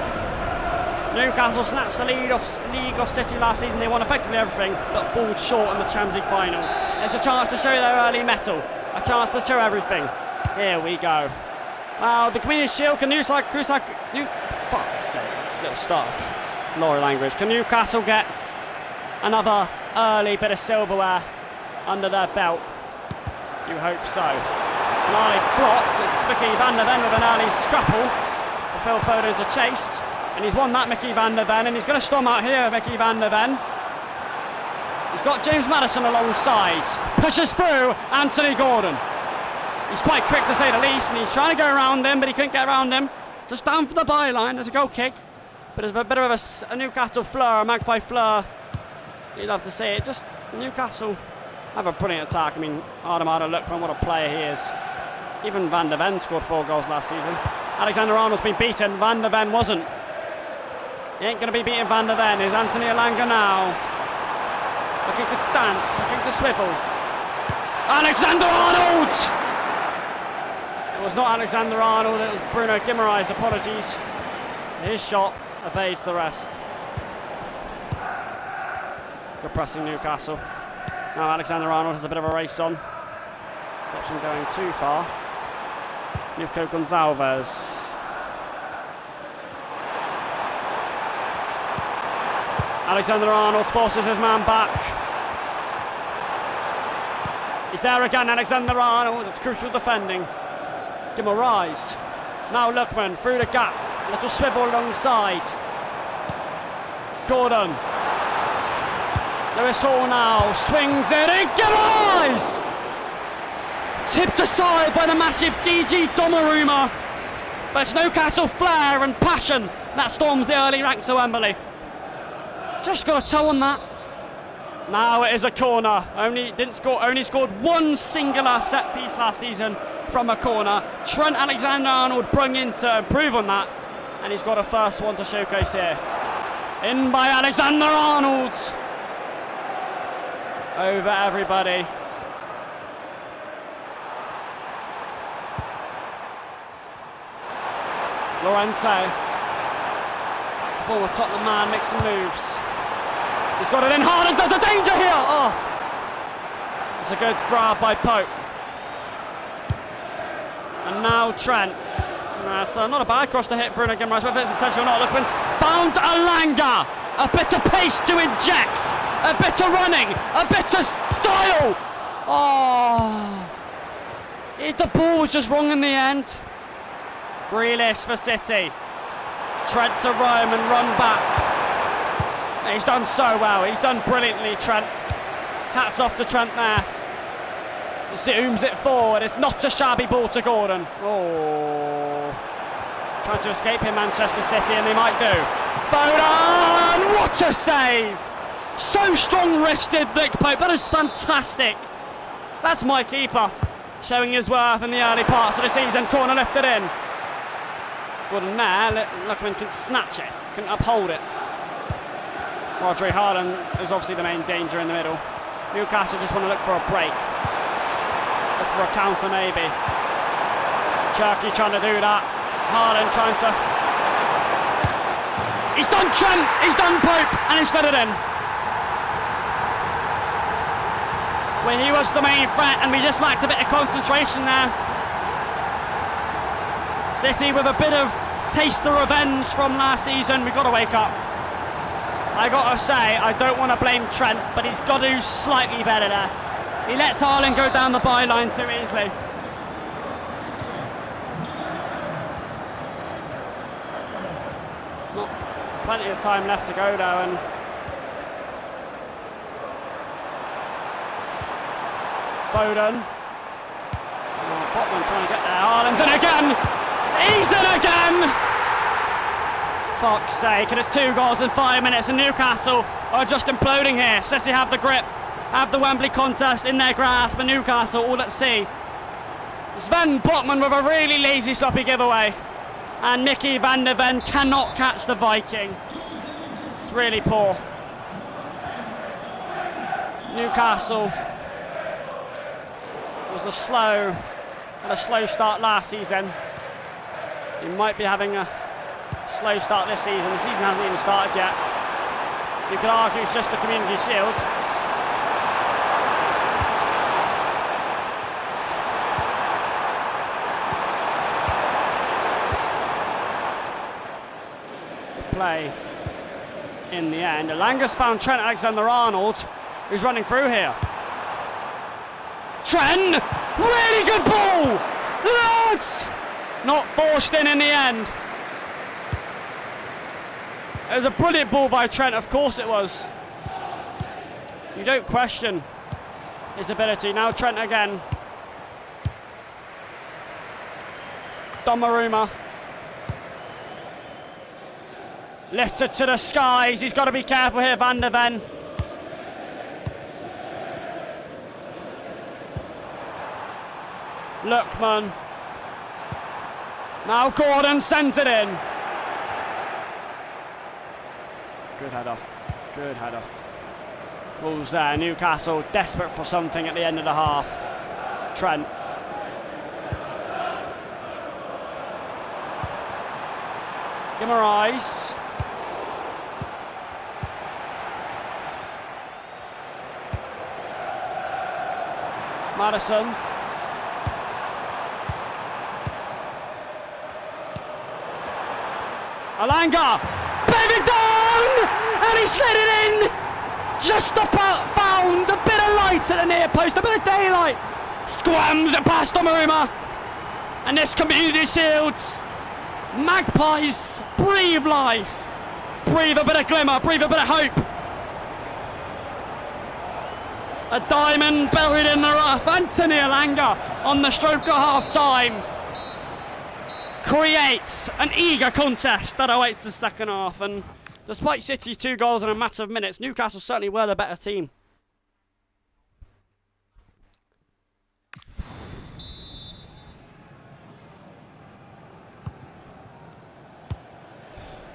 Newcastle snatched the league off City last season. They won effectively everything, but falls short in the Champions League final. It's a chance to show their early mettle, a chance to show everything. Here we go. Wow, the Community Shield, fuck's sake, little start. Laura language. Can Newcastle get another early bit of silverware under their belt? You hope so. It's an early blocked. It's Mickey van der Ven with an early scrapple for Phil Foden to chase. And he's won that, Mickey van der Ven, and he's going to storm out here, Mickey van der Ven. He's got James Maddison alongside. Pushes through Anthony Gordon. He's quite quick to say the least, and he's trying to go around him, but he couldn't get around him. Just down for the byline. There's a goal kick. But it's a bit of a Newcastle fleur, a magpie fleur. You'd love to see it. Just Newcastle have a brilliant attack. I mean, Adamada Lookman, what a player he is. Even Van der Ven scored 4 goals last season. Alexander-Arnold's been beaten. Van der Ven wasn't. He ain't going to be beating Van der Ven. Is Anthony Elanga now. Looking to dance, looking to swivel. Alexander-Arnold! It was not Alexander-Arnold, it was Bruno Guimaraes. Apologies. His shot evades the rest. Good pressing Newcastle. Now Alexander-Arnold has a bit of a race on. Stops him going too far. Nico Gonzalez. Alexander-Arnold forces his man back. He's there again, Alexander-Arnold. It's crucial defending. Guimaraes. Now Lookman through the gap. Little swivel alongside. Gordon. Lewis Hall now swings it in. Guimaraes! Tipped aside by the massive Gigi Donnarumma. But it's Newcastle flair and passion that storms the early ranks of Wembley. Just got a toe on that. Now it is a corner. Only scored one singular set piece last season from a corner. Trent Alexander-Arnold brung in to improve on that, and he's got a first one to showcase here. In by Alexander-Arnold. Over everybody. Lorente. Former Tottenham man makes some moves. He's got it in hard and does a danger here! Oh! It's a good grab by Pope. And now Trent. That's not a bad cross to hit Bruno Guimaraes, whether it's intentional or not. Lookman's found Elanga! A bit of pace to inject! A bit of running! A bit of style! Oh! The ball was just wrong in the end. Grealish for City. Trent to roam and run back. He's done so well. He's done brilliantly, Trent. Hats off to Trent there. Zooms it forward. It's not a shabby ball to Gordon. Oh. Trying to escape here, Manchester City, and they might do. Foden! What a save! So strong-wristed, Nick Pope. That is fantastic. That's my keeper. Showing his worth in the early parts of the season. Corner lifted in. Gordon there. Lookman couldn't snatch it. Couldn't uphold it. Rodri Haaland is obviously the main danger in the middle. Newcastle just want to look for a break. Look for a counter maybe. Cherky trying to do that. Haaland trying to... He's done Trent! He's done Pope! And he's fed it in. When he was the main threat and we just lacked a bit of concentration there. City with a bit of taste of revenge from last season. We've got to wake up. I gotta say, I don't want to blame Trent, but he's got to do slightly better there. He lets Haaland go down the byline too easily. Not plenty of time left to go though, and Foden. Oh, Botman trying to get there. Haaland's in again! He's in again! Fuck's sake, and it's 2 goals in 5 minutes, and Newcastle are just imploding here. City have the grip, have the Wembley contest in their grasp, and Newcastle all at sea. Sven Botman with a really lazy sloppy giveaway, and Mickey van der Ven cannot catch the Viking. It's really poor. Newcastle had a slow start last season. He might be having a slow start this season. The season hasn't even started yet. You could argue it's just the Community Shield. Play in the end. Elanga's found Trent Alexander-Arnold, who's running through here. Trent! Really good ball! Lads! Not forced in the end. It was a brilliant ball by Trent, of course it was. You don't question his ability. Now Trent again. Donnarumma. Lifted to the skies. He's got to be careful here, Van der Ven. Lookman. Now Gordon sends it in. Good header. Good header. Wolves there. Newcastle desperate for something at the end of the half. Trent. Guimaraes. Madison. Elanga. Bang it down! And he slid it in! Just found a bit of light at the near post, a bit of daylight. Squams it past Donnarumma. And this Community Shield. Magpies breathe life. Breathe a bit of glimmer, breathe a bit of hope. A diamond buried in the rough. Anthony Elanga on the stroke at half time creates an eager contest that awaits the second half. And despite City's 2 goals in a matter of minutes, Newcastle certainly were the better team.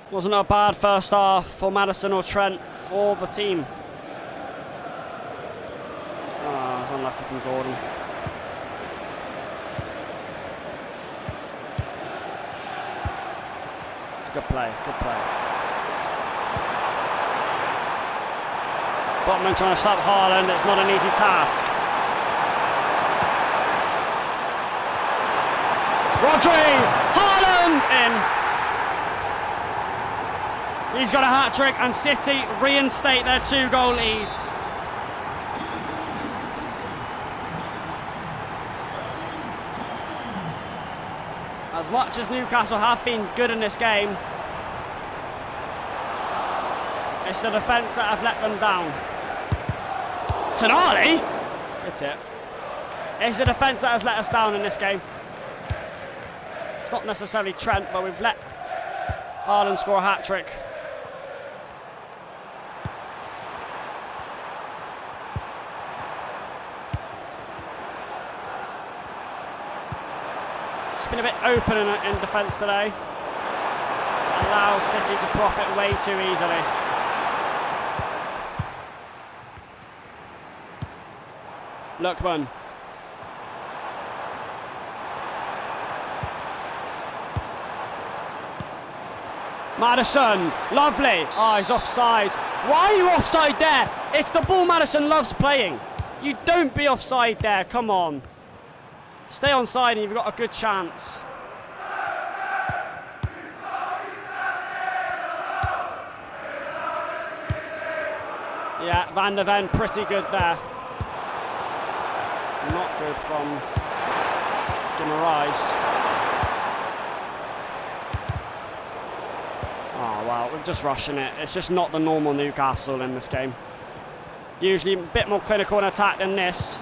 Wasn't a bad first half for Madison or Trent or the team. Oh, it's unlucky from Gordon. Good play, good play. Botman trying to stop Haaland, it's not an easy task. Rodri! Haaland! In! He's got a hat-trick and City reinstate their 2-goal lead. As much as Newcastle have been good in this game, it's the defence that have let them down. Tonali? Hit it. It's the defence that has let us down in this game. It's not necessarily Trent, but we've let Haaland score a hat-trick. Been a bit open in defence today. Allows City to profit way too easily. Lookman. Madison, lovely. Oh, he's offside. Why are you offside there? It's the ball Madison loves playing. You don't be offside there, come on. Stay on side and you've got a good chance. Yeah, Van der Ven pretty good there. Not good from Guimaraes. Oh wow, we're just rushing it. It's just not the normal Newcastle in this game. Usually a bit more clinical in attack than this.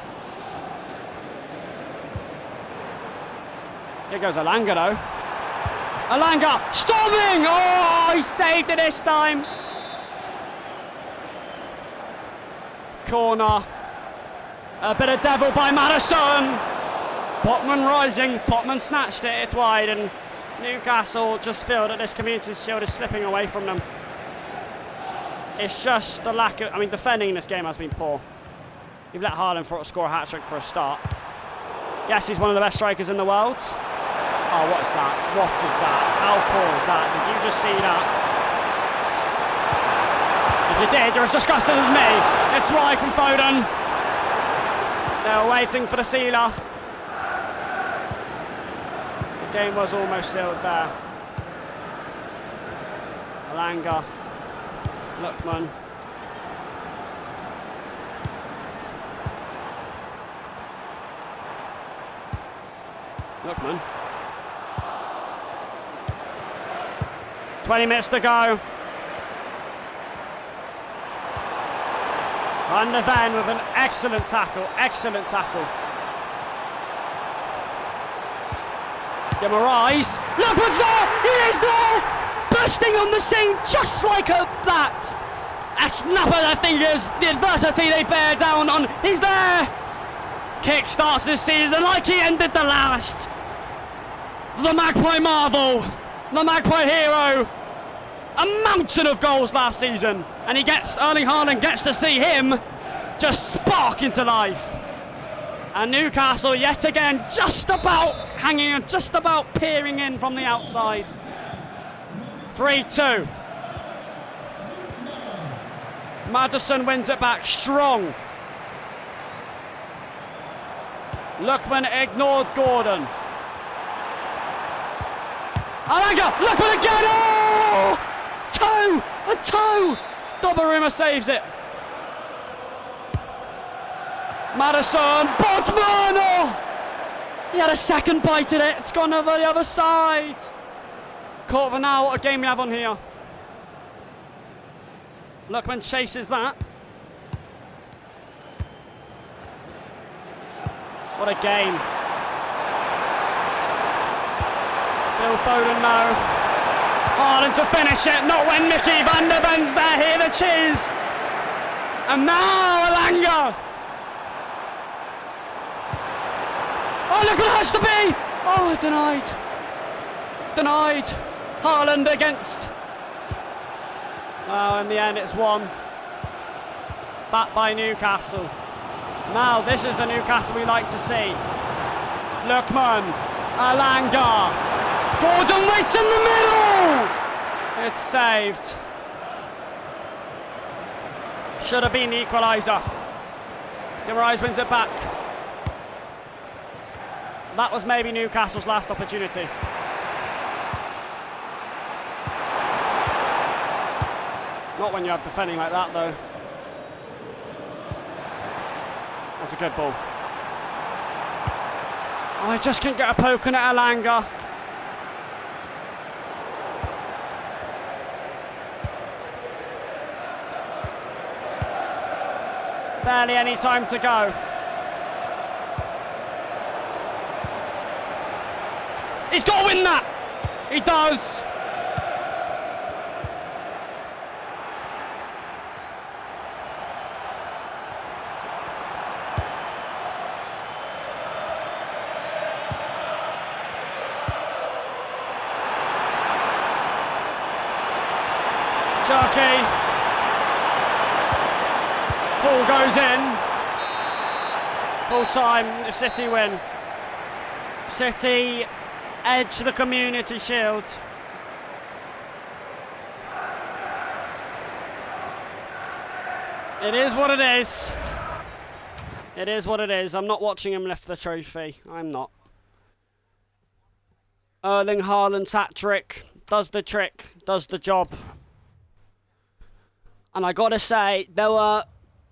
Here goes Elanga though. Elanga storming! Oh, he saved it this time. Corner. A bit of devil by Madison. Botman rising. Botman snatched it. It's wide, and Newcastle just feel that this Community Shield is slipping away from them. It's just the lack of. I mean, defending in this game has been poor. You've let Haaland score a hat-trick for a start. Yes, he's one of the best strikers in the world. Oh, what is that? What is that? How poor is that? Did you just see that? If you did, you're as disgusted as me. It's wide from Foden. They're waiting for the sealer. The game was almost sealed there. Alanga. Lookman. Lookman. 20 minutes to go. Van de Ven with an excellent tackle. Excellent tackle. Guimaraes. Lookman's there! He is there! Bursting on the scene just like a bat. A snap of their fingers. The adversity they bear down on. He's there! Kick starts this season like he ended the last. The Magpie Marvel. The Magpie hero. A mountain of goals last season. And Erling Haaland gets to see him just spark into life. And Newcastle yet again just about hanging and just about peering in from the outside. 3-2. Maddison wins it back strong. Lookman ignored Gordon. Alanga, Lookman again! Oh! Toe! A toe! Donnarumma saves it. Maddison, Bodman! Oh! He had a second bite at it. It's gone over the other side. Quarter now, what a game we have on here. Lookman chases that. What a game. Phil Foden no. Haaland to finish it, not when Mickey van der Ven's there. Here the cheers. And now Alanga. Oh, look what it has to be. Oh, denied. Denied. Haaland against. Oh, in the end it's won. Back by Newcastle. Now this is the Newcastle we like to see. Lookman. Alanga. Gordon waits in the middle! It's saved. Should have been the equaliser. Guimaraes wins it back. That was maybe Newcastle's last opportunity. Not when you have defending like that though. That's a good ball. Oh, I just can't get a poke on it, Alanga. Barely any time to go. He's got to win that! He does! Sharkey. Ball goes in. Full time if City win. City edge the Community Shield. It is what it is. It is what it is. I'm not watching him lift the trophy. I'm not. Erling Haaland's hat-trick does the trick, does the job. And I gotta say, there were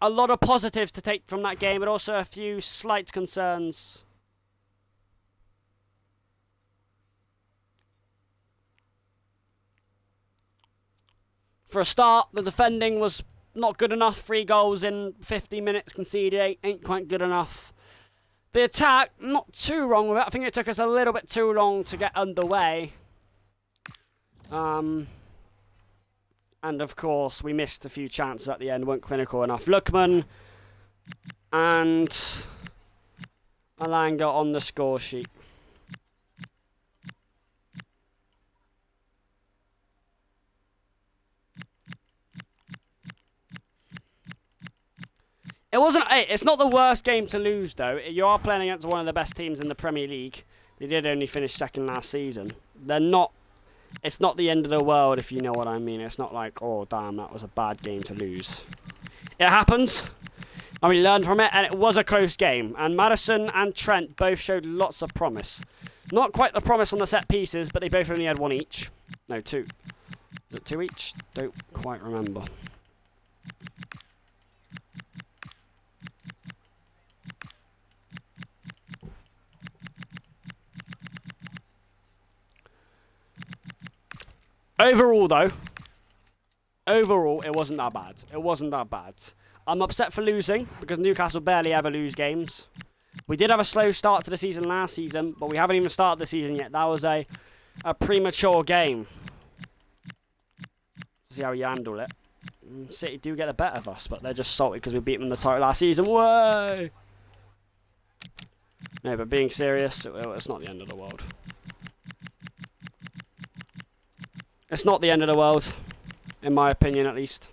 a lot of positives to take from that game, but also a few slight concerns. For a start, the defending was not good enough. 3 goals in 50 minutes conceded, ain't quite good enough. The attack, not too wrong with it. I think it took us a little bit too long to get underway. And of course, we missed a few chances at the end, weren't clinical enough. Lookman and Alanga on the score sheet. It wasn't. It's not the worst game to lose, though. You are playing against one of the best teams in the Premier League. They did only finish second last season. They're not. It's not the end of the world, if you know what I mean. It's not like, oh, damn, that was a bad game to lose. It happens, and we learned from it, and it was a close game. And Maddison and Trent both showed lots of promise. Not quite the promise on the set pieces, but they both only had one each. No, two. Was it two each? Don't quite remember. Overall, though, it wasn't that bad. It wasn't that bad. I'm upset for losing, because Newcastle barely ever lose games. We did have a slow start to the season last season, but we haven't even started the season yet. That was a premature game. See how you handle it. City do get the better of us, but they're just salty because we beat them in the title last season. Whoa! No, but being serious, it's not the end of the world. It's not the end of the world, in my opinion at least.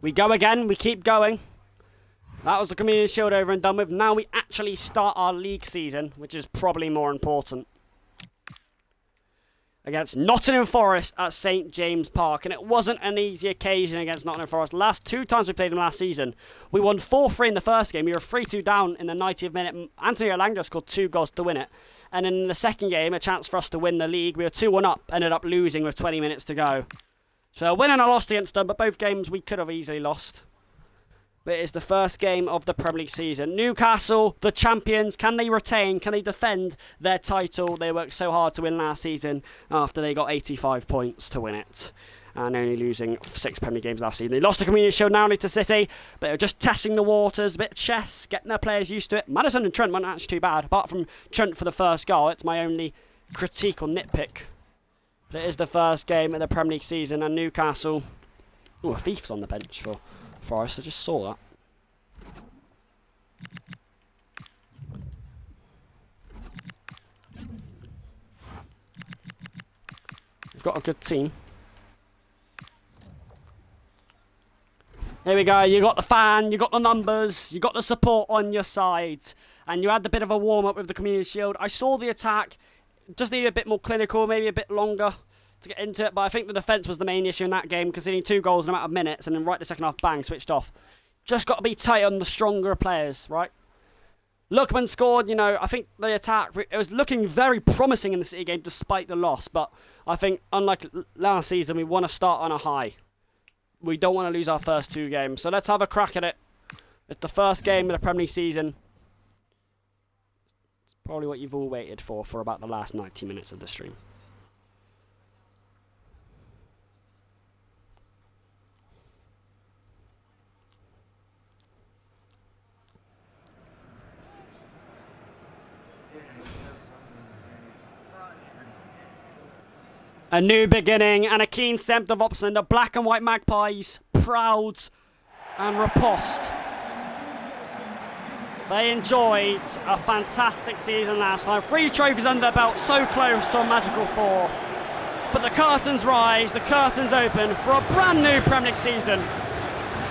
We go again, we keep going. That was the Community Shield over and done with. Now we actually start our league season, which is probably more important. Against Nottingham Forest at St James Park. And it wasn't an easy occasion against Nottingham Forest. Last two times we played them last season, we won 4-3 in the first game. We were 3-2 down in the 90th minute. Anthony Elanga scored 2 goals to win it. And in the second game, a chance for us to win the league. We were 2-1 up, ended up losing with 20 minutes to go. So a win and a loss against them, but both games we could have easily lost. But it's the first game of the Premier League season. Newcastle, the champions, can they retain? Can they defend their title? They worked so hard to win last season after they got 85 points to win it. And only losing 6 Premier League games last season. They lost the Community Shield narrowly to City, but they were just testing the waters, a bit of chess, getting their players used to it. Maddison and Trent weren't actually too bad, apart from Trent for the first goal. It's my only critique or nitpick. But it is the first game of the Premier League season, and Newcastle... Ooh, a thief's on the bench for Forest. I just saw that. We've got a good team. There we go. You got the fan, you got the numbers, you got the support on your side, and you had a bit of a warm-up with the Community Shield. I saw the attack. Just needed a bit more clinical, maybe a bit longer to get into it, but I think the defence was the main issue in that game, conceding 2 goals in a matter of minutes, and then right the second half, bang, switched off. Just got to be tight on the stronger players, right? Lookman scored, you know, I think the attack, it was looking very promising in the City game despite the loss, but I think, unlike last season, we want to start on a high. We don't want to lose our first 2 games, so let's have a crack at it. It's the first game of the Premier League season. It's probably what you've all waited for about the last 90 minutes of the stream. A new beginning and a keen 7th of option. The black and white Magpies, proud and riposte. They enjoyed a fantastic season last time. 3 trophies under their belt, so close to a magical 4. But the curtains rise, the curtains open for a brand new Premier League season.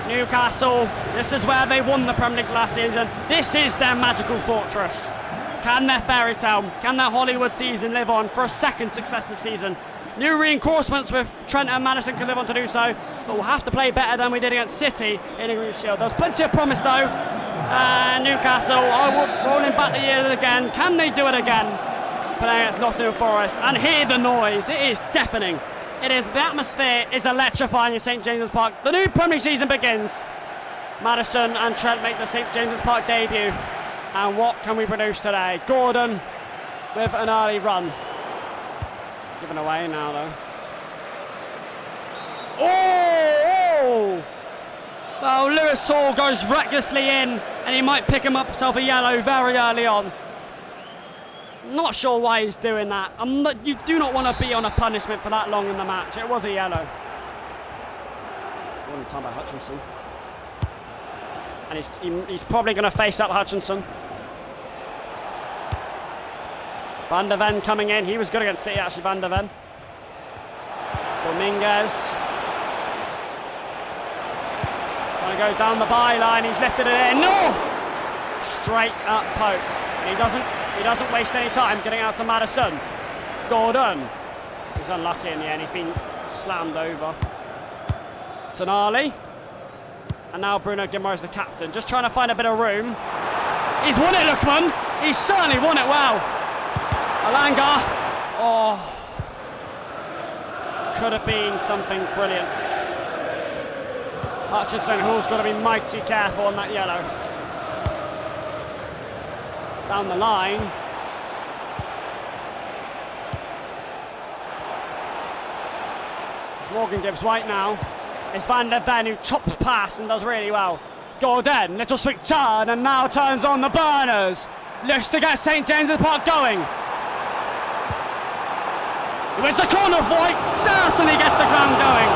Newcastle, this is where they won the Premier League last season. This is their magical fortress. Can their fairy tale, can their Hollywood season live on for a second successive season? New reinforcements with Trent and Maddison can live on to do so, but we'll have to play better than we did against City in the Community Shield. There's plenty of promise though. Newcastle rolling back the years again. Can they do it again? Playing against Nottingham Forest, and hear the noise. It is deafening. It is, the atmosphere is electrifying in St James's Park. The new Premier League season begins. Maddison and Trent make the St James's Park debut. And what can we produce today? Gordon with an early run. Given away now though. Oh! Well, Lewis Hall goes recklessly in, and he might pick himself a yellow very early on. Not sure why he's doing that. You do not want to be on a punishment for that long in the match. It was a yellow. One time by Hutchinson. And he's probably going to face up Hutchinson. Van der Ven coming in. He was good against City actually, Van der Ven. Dominguez. Trying to go down the byline, he's lifted it in. No! Straight up poke. He doesn't waste any time getting out to Madison. Gordon. He's unlucky in the end, he's been slammed over. Tonali. And now Bruno Guimaraes, the captain, just trying to find a bit of room. He's won it, Lookman. He's certainly won it well. Alanga. Oh. Could have been something brilliant. Hutchinson, who's got to be mighty careful on that yellow. Down the line. It's Morgan Gibbs White now. It's Van der Ven who chops past and does really well. Gordon, little sweet turn, and now turns on the burners. Looks to get St James's Park going. He wins the corner of White, certainly gets the ground going.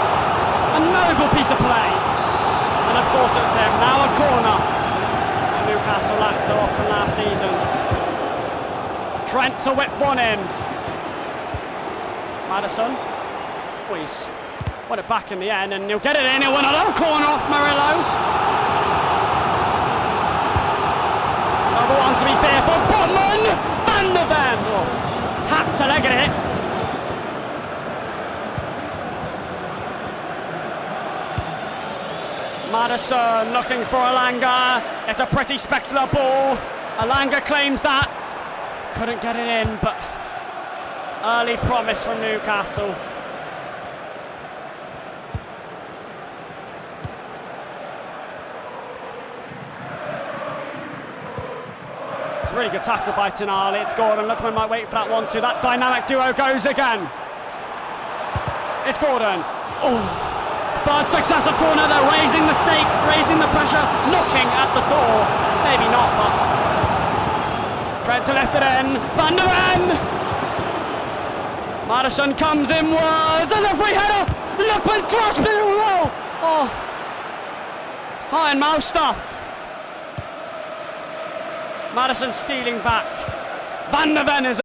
A noble piece of play. And of course it's him, now a corner. And Newcastle lads are off from last season. Trent to whip one in. Madison. Oh, he's won it back in the end, and he'll get it in. He'll win another corner off Murillo. Another one to be fair for Botman. Van der Ven. Oh, had to leg it. Madison looking for Alanga. It's a pretty spectacular ball. Alanga claims that. Couldn't get it in, but early promise from Newcastle. It's a really good tackle by Tonali. It's Gordon. Lookman might wait for that 1-2. That dynamic duo goes again. It's Gordon. Oh. Third successive corner, they're raising the stakes, raising the pressure, knocking at the door. Maybe not, but Trent to lift it in. Van der Ven! Madison comes inwards, there's a free header! Lookman grasps it well! Oh, heart and mouth stuff. Madison stealing back. Van der Ven is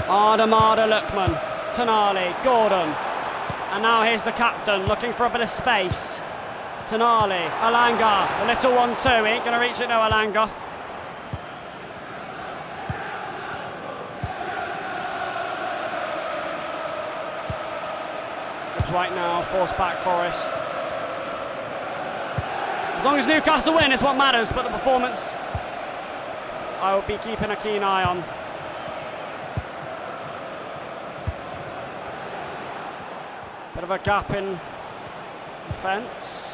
Arda, Lookman, Tonali, Gordon, and now here's the captain looking for a bit of space. Tonali, Alanga, a little 1-2, he ain't going to reach it, no Alanga. It's right now, force back Forest. As long as Newcastle win, it's what matters, but the performance I will be keeping a keen eye on. Bit of a gap in defence.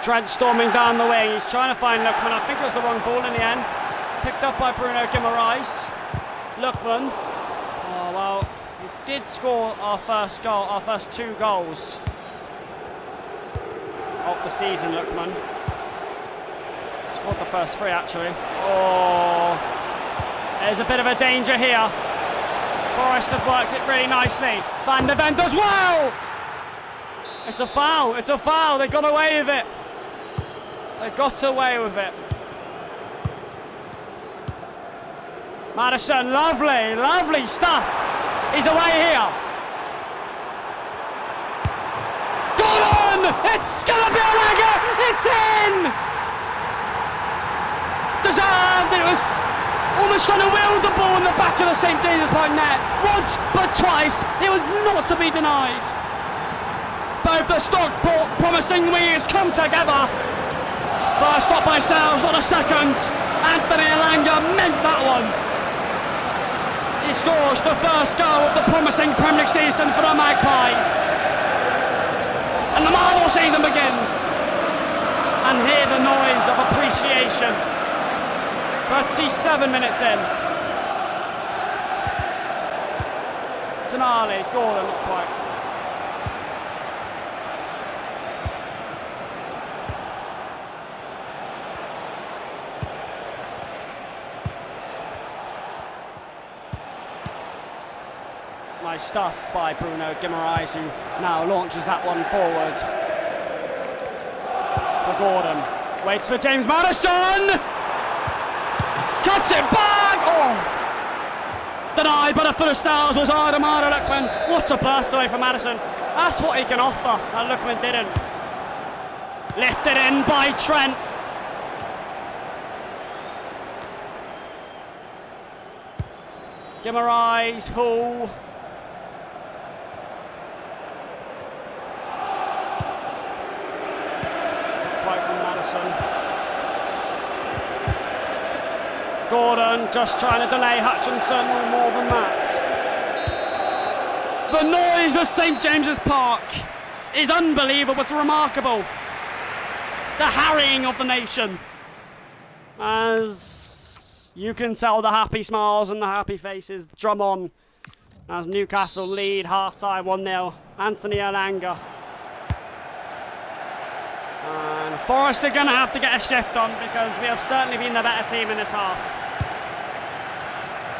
Trent storming down the wing, he's trying to find Lookman. I think it was the wrong ball in the end. Picked up by Bruno Guimaraes. Lookman. Oh well, he did score our first goal, our first 2 goals of the season, Lookman. Scored the first 3 actually. Oh, there's a bit of a danger here. Forest have worked it really nicely. Van der Ven does well! It's a foul, they got away with it. They got away with it. Madison, lovely stuff. He's away here. Gordon! It's gonna be a legger! It's in! Deserved! It was almost trying to wield the ball in the back of the St James's Park net. Once, but twice. It was not to be denied. Both the Stockport promising wings come together. First stop by Sales, not a second. Anthony Alanga meant that one. He scores the first goal of the promising Premier League season for the Magpies. And the marble season begins. and hear the noise of appreciation. 37 minutes in. Tonali, Gordon, not quite. Nice stuff by Bruno Guimaraes, who now launches that one forward. For Gordon. Waits for James Maddison! Cuts it back! Oh! Denied by the foot of Styles was Adamada Lookman. What a blast away from Maddison. That's what he can offer, and Lookman didn't. Lifted in by Trent. Guimaraes, Hull. Gordon just trying to delay Hutchinson, or more than that. The noise of St James's Park is unbelievable. It's remarkable. The harrying of the nation. As you can tell, the happy smiles and the happy faces drum on as Newcastle lead half-time 1-0. Anthony Elanga. And Forest are going to have to get a shift on because we have certainly been the better team in this half.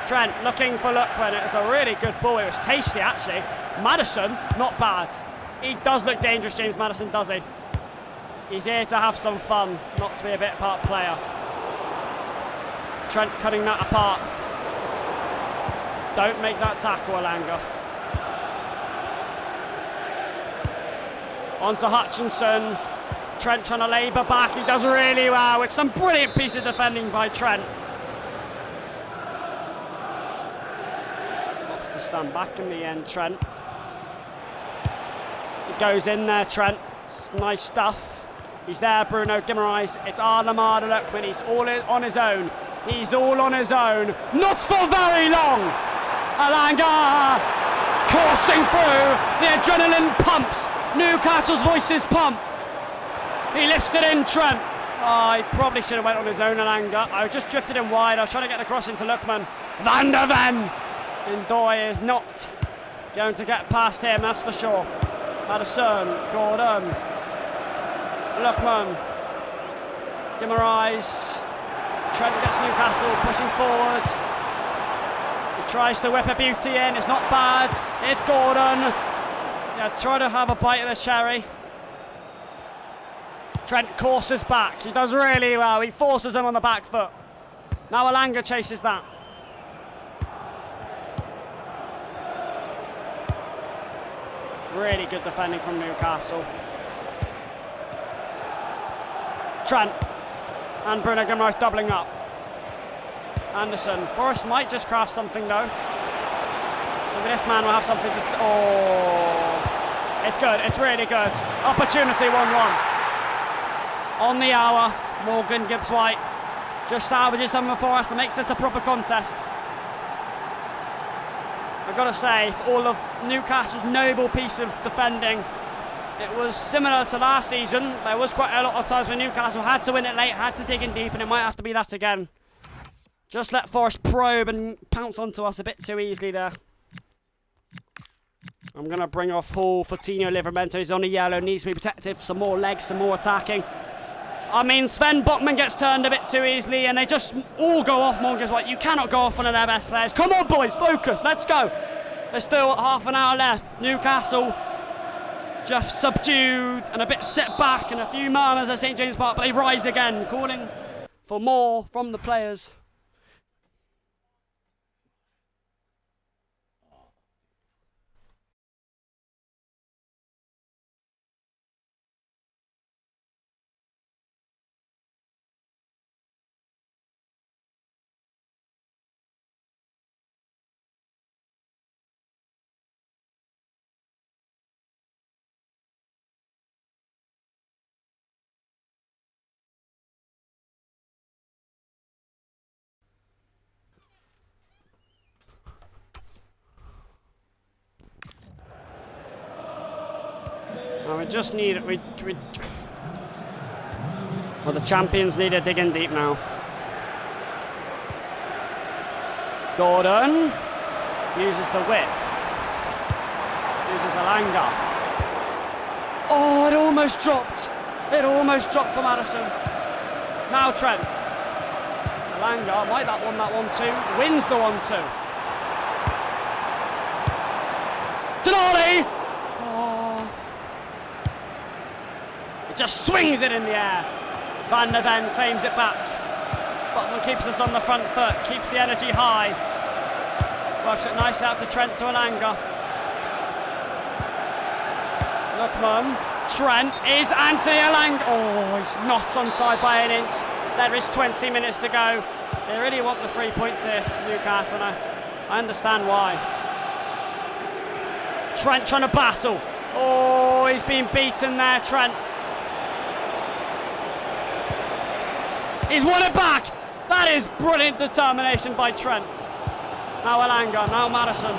Trent looking for Lookman. It was a really good ball. It was tasty, actually. Maddison, not bad. He does look dangerous, James Maddison, does he? He's here to have some fun, not to be a bit part player. Trent cutting that apart. Don't make that tackle, Elanga. On to Hutchinson. Trent trying to labour back. He does really well. It's some brilliant piece of defending by Trent. Opts to stand back in the end, Trent. He goes in there, Trent. It's nice stuff. He's there, Bruno Guimaraes. It's Arlamada Lookman. He's all on his own. He's all on his own. Not for very long. Elanga coursing through. The adrenaline pumps. Newcastle's voices pump. He lifts it in, Trent. Oh, he probably should have went on his own, Elanga. I just drifted him wide. I was trying to get the cross into Lookman. Van der Ven. Ndoye is not going to get past him, that's for sure. Maddison, Gordon. Lookman. Guimaraes. Trent gets Newcastle pushing forward. He tries to whip a beauty in. It's not bad. It's Gordon. Yeah, try to have a bite of the cherry. Trent courses back. He does really well. He forces him on the back foot. Now Elanga chases that. Really good defending from Newcastle. Trent and Bruno Guimaraes doubling up. Anderson. Forrest might just craft something though. Maybe this man will have something to... Oh, it's good. It's really good. Opportunity 1-1. On the hour, Morgan Gibbs-White just salvages something for us and makes this a proper contest. I've got to say, for all of Newcastle's noble piece of defending, it was similar to last season. There was quite a lot of times when Newcastle had to win it late, had to dig in deep, and it might have to be that again. Just let Forest probe and pounce onto us a bit too easily there. I'm going to bring off Hall. Fortino Livramento is on a yellow, needs to be protected. Some more legs, some more attacking. I mean, Sven Botman gets turned a bit too easily and they just all go off. Morgan's like, you cannot go off one of their best players. Come on, boys, focus, let's go. There's still half an hour left. Newcastle just subdued and a bit set back and a few murmurs at St James's Park, but they rise again, calling for more from the players. We just need it. Well, the champions need to dig in deep now. Gordon uses the whip. Uses Alanga. Oh, it almost dropped. It almost dropped for Maddison. Now Trent. Alanga might that one too. Wins the 1-2. Tonali! Oh. It just swings it in the air. Van der Ven claims it back. Botman keeps us on the front foot, keeps the energy high. Works it nicely out to Trent to Alanga. Lookman. Trent is Anthony Alanga. Oh, he's not onside by an inch. There is 20 minutes to go. They really want the 3 points here, Newcastle. Now, I understand why. Trent trying to battle. Oh, he's been beaten there, Trent. He's won it back. That is brilliant determination by Trent. Now Alanga, now Maddison.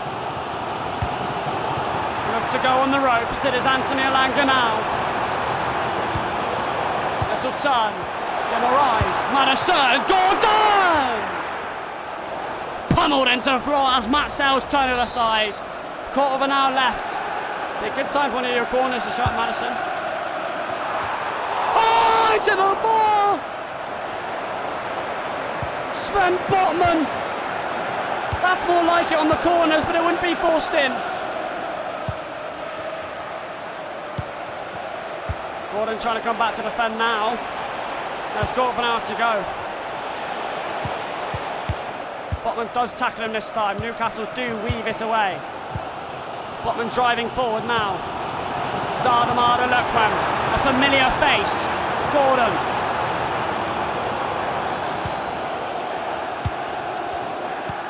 Look to go on the ropes. It is Anthony Alanga now. Little turn. Rise. Maddison. Gordon! Pummeled into the floor as Matt Sells turned it aside. Quarter of an hour left. Be a good time for one of your corners to shut Maddison. Oh, into the ball! Sven Botman. That's more like it on the corners, but it wouldn't be forced in. Gordon trying to come back to defend now. There's a quarter of an hour to go. Botman does tackle him this time. Newcastle do weave it away. Botman driving forward now. Dardamada Lookman. A familiar face. Gordon.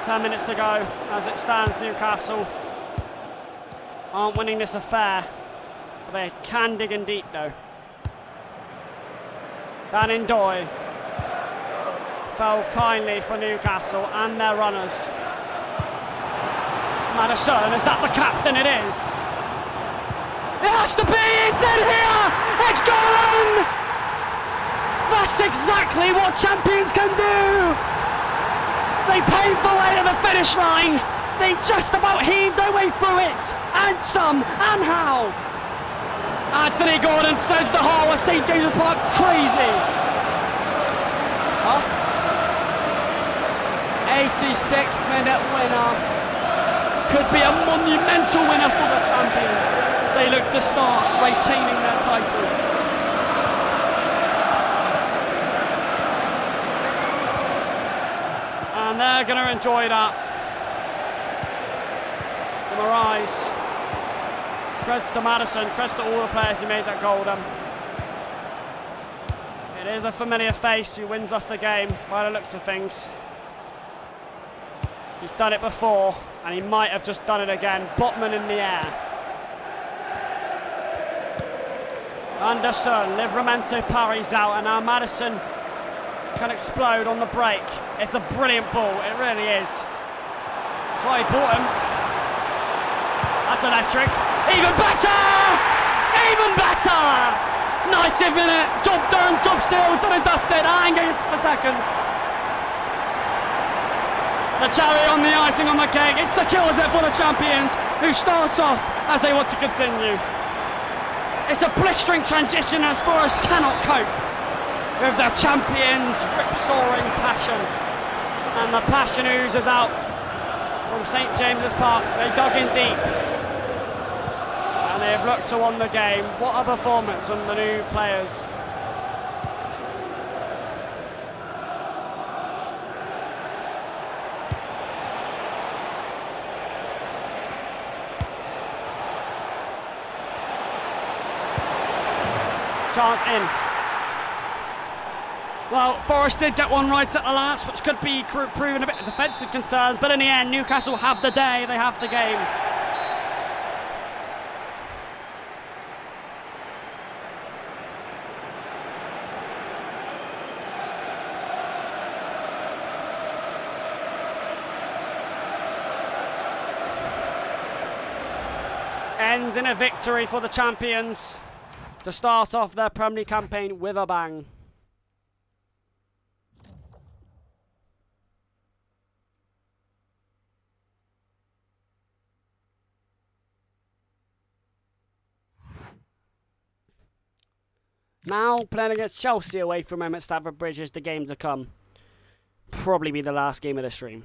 Ten minutes to go. As it stands, Newcastle aren't winning this affair. But they can dig in deep though. Bannon Doy fell kindly for Newcastle and their runners. Maddison, is that the captain? It is. It has to be, it's in here! It's gone! That's exactly what champions can do! They paved the way to the finish line. They just about heaved their way through it. And some, and how? Anthony Gordon sends the whole of St. James's Park crazy. Huh? 86th minute winner. Could be a monumental winner for the champions. They look to start retaining their title. And they're going to enjoy that. The Marais. Creds to Maddison, creds to all the players who made that goal. It is a familiar face who wins us the game by the looks of things. He's done it before and he might have just done it again. Botman in the air. Anderson, Livramento parries out and now Maddison can explode on the break. It's a brilliant ball, it really is. That's why he bought him. That's electric. Even better! Even better! 90th minute, job done, job sealed, done and dusted, and gets the second. The cherry on the icing on the cake, it secures it for the champions, who starts off as they want to continue. It's a blistering transition as Forest cannot cope with their champions' rip-soaring passion. And the passion oozes out from St. James's Park. They dug in deep. And they've looked to win the game. What a performance from the new players. Chance in. Well, Forest did get one right at the last, which could be proven a bit of defensive concerns, but in the end, Newcastle have the day, they have the game. Ends in a victory for the champions to start off their Premier League campaign with a bang. Now playing against Chelsea away from home at Stamford Bridge is the game to come. Probably be the last game of the stream.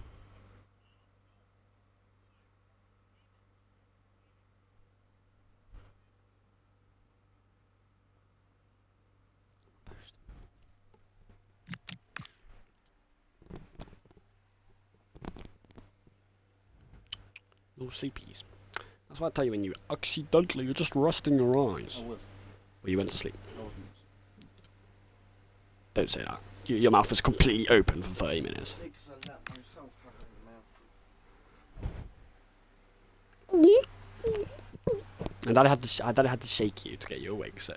No sleepies. That's what I tell you when you accidentally, you're just resting your eyes. I was. Well, you went to sleep. I wasn't. Don't say that. Your mouth was completely open for 30 minutes. Because I let myself have it in the mouth. And Daddy had to shake you to get you awake, so.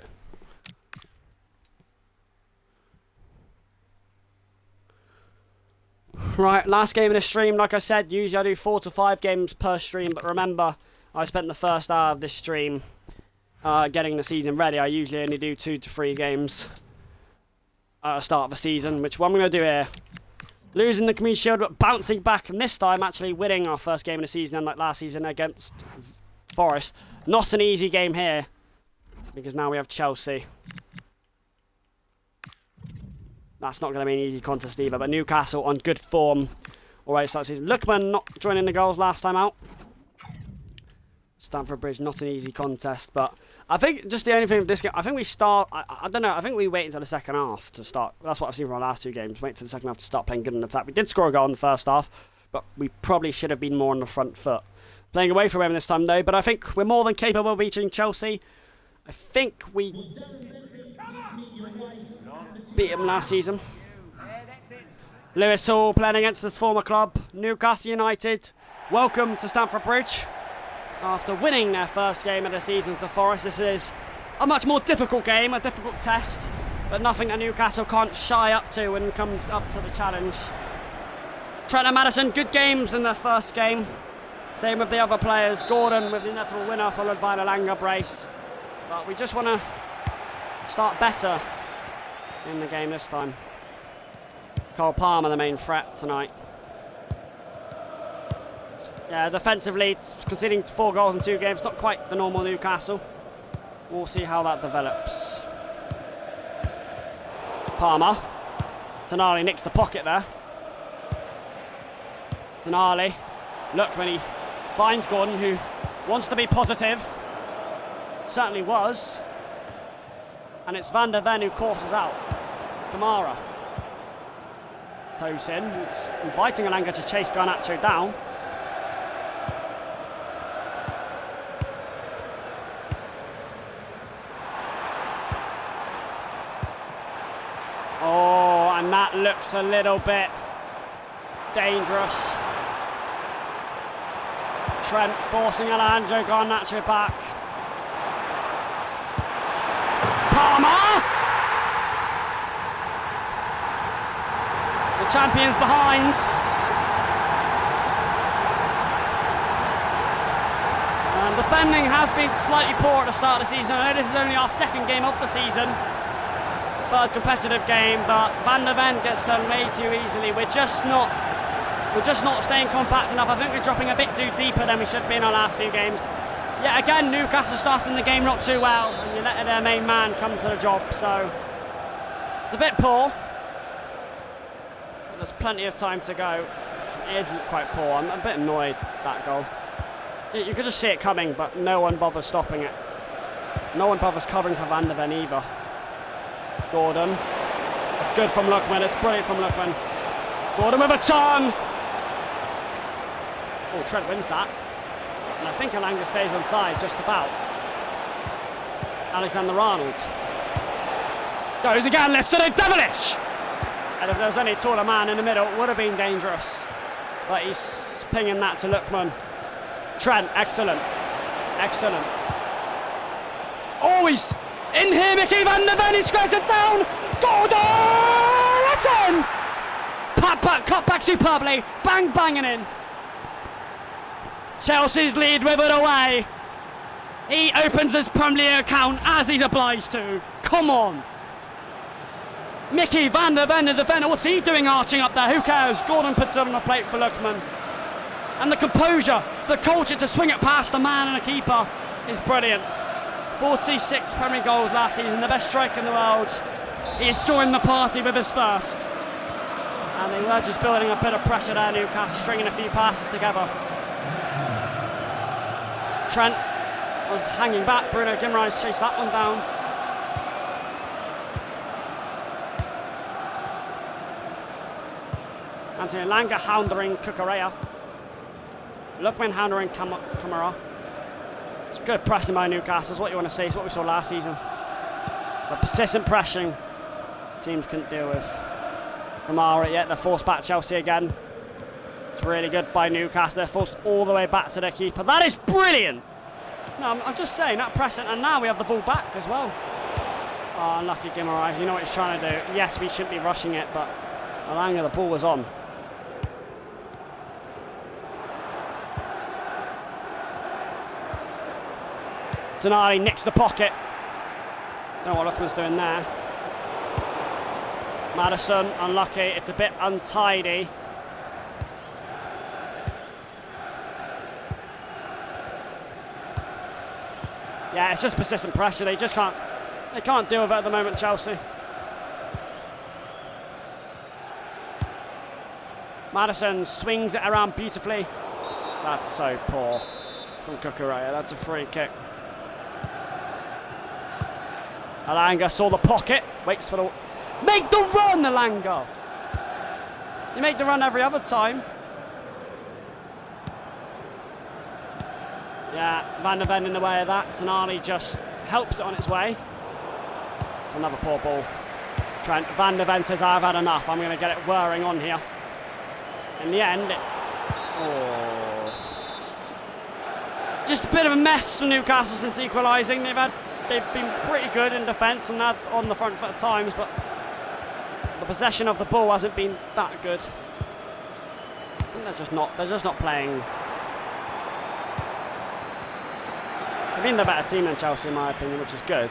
Right, last game of the stream. Like I said, usually I do 4 to 5 games per stream, but remember, I spent the first hour of this stream getting the season ready. I usually only do 2 to 3 games at the start of the season, which what I'm going to do here. Losing the Community Shield, but bouncing back, and this time actually winning our first game of the season, unlike last season against Forest. Not an easy game here, because now we have Chelsea. That's not going to be an easy contest either, but Newcastle on good form already start the season. Lookman not joining the goals last time out. Stamford Bridge, not an easy contest, but I think just the only thing with this game, I think we start, I don't know, I think we wait until the second half to start. That's what I've seen from our last 2 games. Wait until the second half to start playing good in attack. We did score a goal in the first half, but we probably should have been more on the front foot. Playing away from him this time though, but I think we're more than capable of beating Chelsea. I think we beat him last season. Lewis Hall playing against his former club, Newcastle United. Welcome to Stamford Bridge. After winning their first game of the season to Forest, this is a much more difficult game, a difficult test, but nothing that Newcastle can't shy up to when it comes up to the challenge. Trent and Madison, good games in their first game. Same with the other players. Gordon with the inevitable winner, followed by the Langer brace. But we just want to start better in the game this time. Cole Palmer, the main threat tonight. Yeah, defensively, conceding 4 goals in 2 games, not quite the normal Newcastle. We'll see how that develops. Palmer. Tonali nicks the pocket there. Tonali. Look when he finds Gordon, who wants to be positive. Certainly was. And it's Van der Ven who courses out. Kamara. Tosin, inviting Alanga to chase Garnacho down. Oh, and that looks a little bit dangerous. Trent forcing Alejandro Garnacho back. Palmer! The champions behind. And defending has been slightly poor at the start of the season. I know this is only our 2nd game of the season. 3rd competitive game, but Van der Ven gets done way too easily. We're just not staying compact enough. I think we're dropping a bit too deeper than we should be in our last few games. Yet again, Newcastle starting the game not too well, and you're letting their main man come to the job, so it's a bit poor. But there's plenty of time to go. It is quite poor. I'm a bit annoyed that goal. You could just see it coming, but no one bothers stopping it. No one bothers covering for Van der Ven either. Gordon. It's good from Lookman. It's brilliant from Lookman. Gordon with a turn. Oh, Trent wins that. And I think Alanga stays on side just about. Alexander-Arnold. Goes again, lifts it in, devilish! And if there was any taller man in the middle, it would have been dangerous. But he's pinging that to Lookman. Trent, excellent. Excellent. Oh, he's in here, Mickey Van der Ven, he squares it down! Gordon! That's in! Cut back superbly, banging in. Chelsea's lead withered away. He opens his Premier League account as he's obliged to. Come on. Mickey Van der Ven, the defender, what's he doing arching up there? Who cares? Gordon puts it on the plate for Lookman. And the composure, the culture to swing it past the man and the keeper is brilliant. 46 Premier League goals last season, the best striker in the world. He's joined the party with his first. And they were just building a bit of pressure there, Newcastle, stringing a few passes together. Trent was hanging back, Bruno Guimaraes chased that one down. Anthony Elanga houndering Cucurella. Lookman houndering Camara. It's good pressing by Newcastle, is what you want to see. It's what we saw last season. The persistent pressing teams couldn't deal with. Camara, yet they're forced back Chelsea again. It's really good by Newcastle. They're forced all the way back to their keeper. That is brilliant! No, I'm just saying, that pressing, and now we have the ball back as well. Oh, unlucky Guimaraes, you know what he's trying to do. Yes, we shouldn't be rushing it, but Elanga, the ball was on. Tonali nicks the pocket. Don't know what Lookman's doing there. Maddison, unlucky. It's a bit untidy. Yeah, it's just persistent pressure. They just can't. They can't deal with it at the moment, Chelsea. Maddison swings it around beautifully. That's so poor from Cucurella. That's a free kick. Elanga saw the pocket, waits for the... Make the run, Elanga! You make the run every other time. Yeah, Van der Ven in the way of that. Tonali just helps it on its way. It's another poor ball. Trent, Van der Ven says, I've had enough. I'm going to get it whirring on here. In the end, just a bit of a mess for Newcastle since equalising. They've been pretty good in defence and that on the front foot at times, but the possession of the ball hasn't been that good. I think they're just not playing. They've been the better team than Chelsea in my opinion, which is good.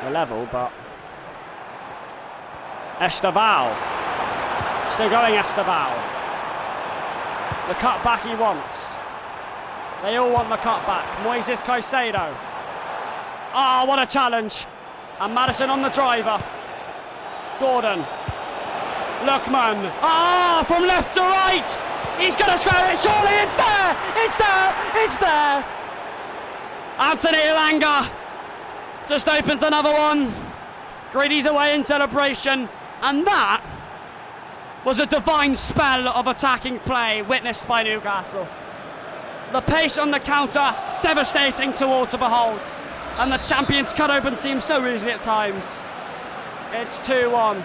The level, but Esteval. Still going Esteval. The cut back he wants. They all want the cut back. Moises Caicedo. Ah, what a challenge. And Maddison on the driver. Gordon. Lookman. Ah, from left to right. He's going to square it. Surely it's there. It's there. It's there. Anthony Elanga just opens another one. Greedy's away in celebration. And that was a divine spell of attacking play witnessed by Newcastle. The pace on the counter, devastating to all to behold. And the champions cut open teams so easily at times. It's 2-1.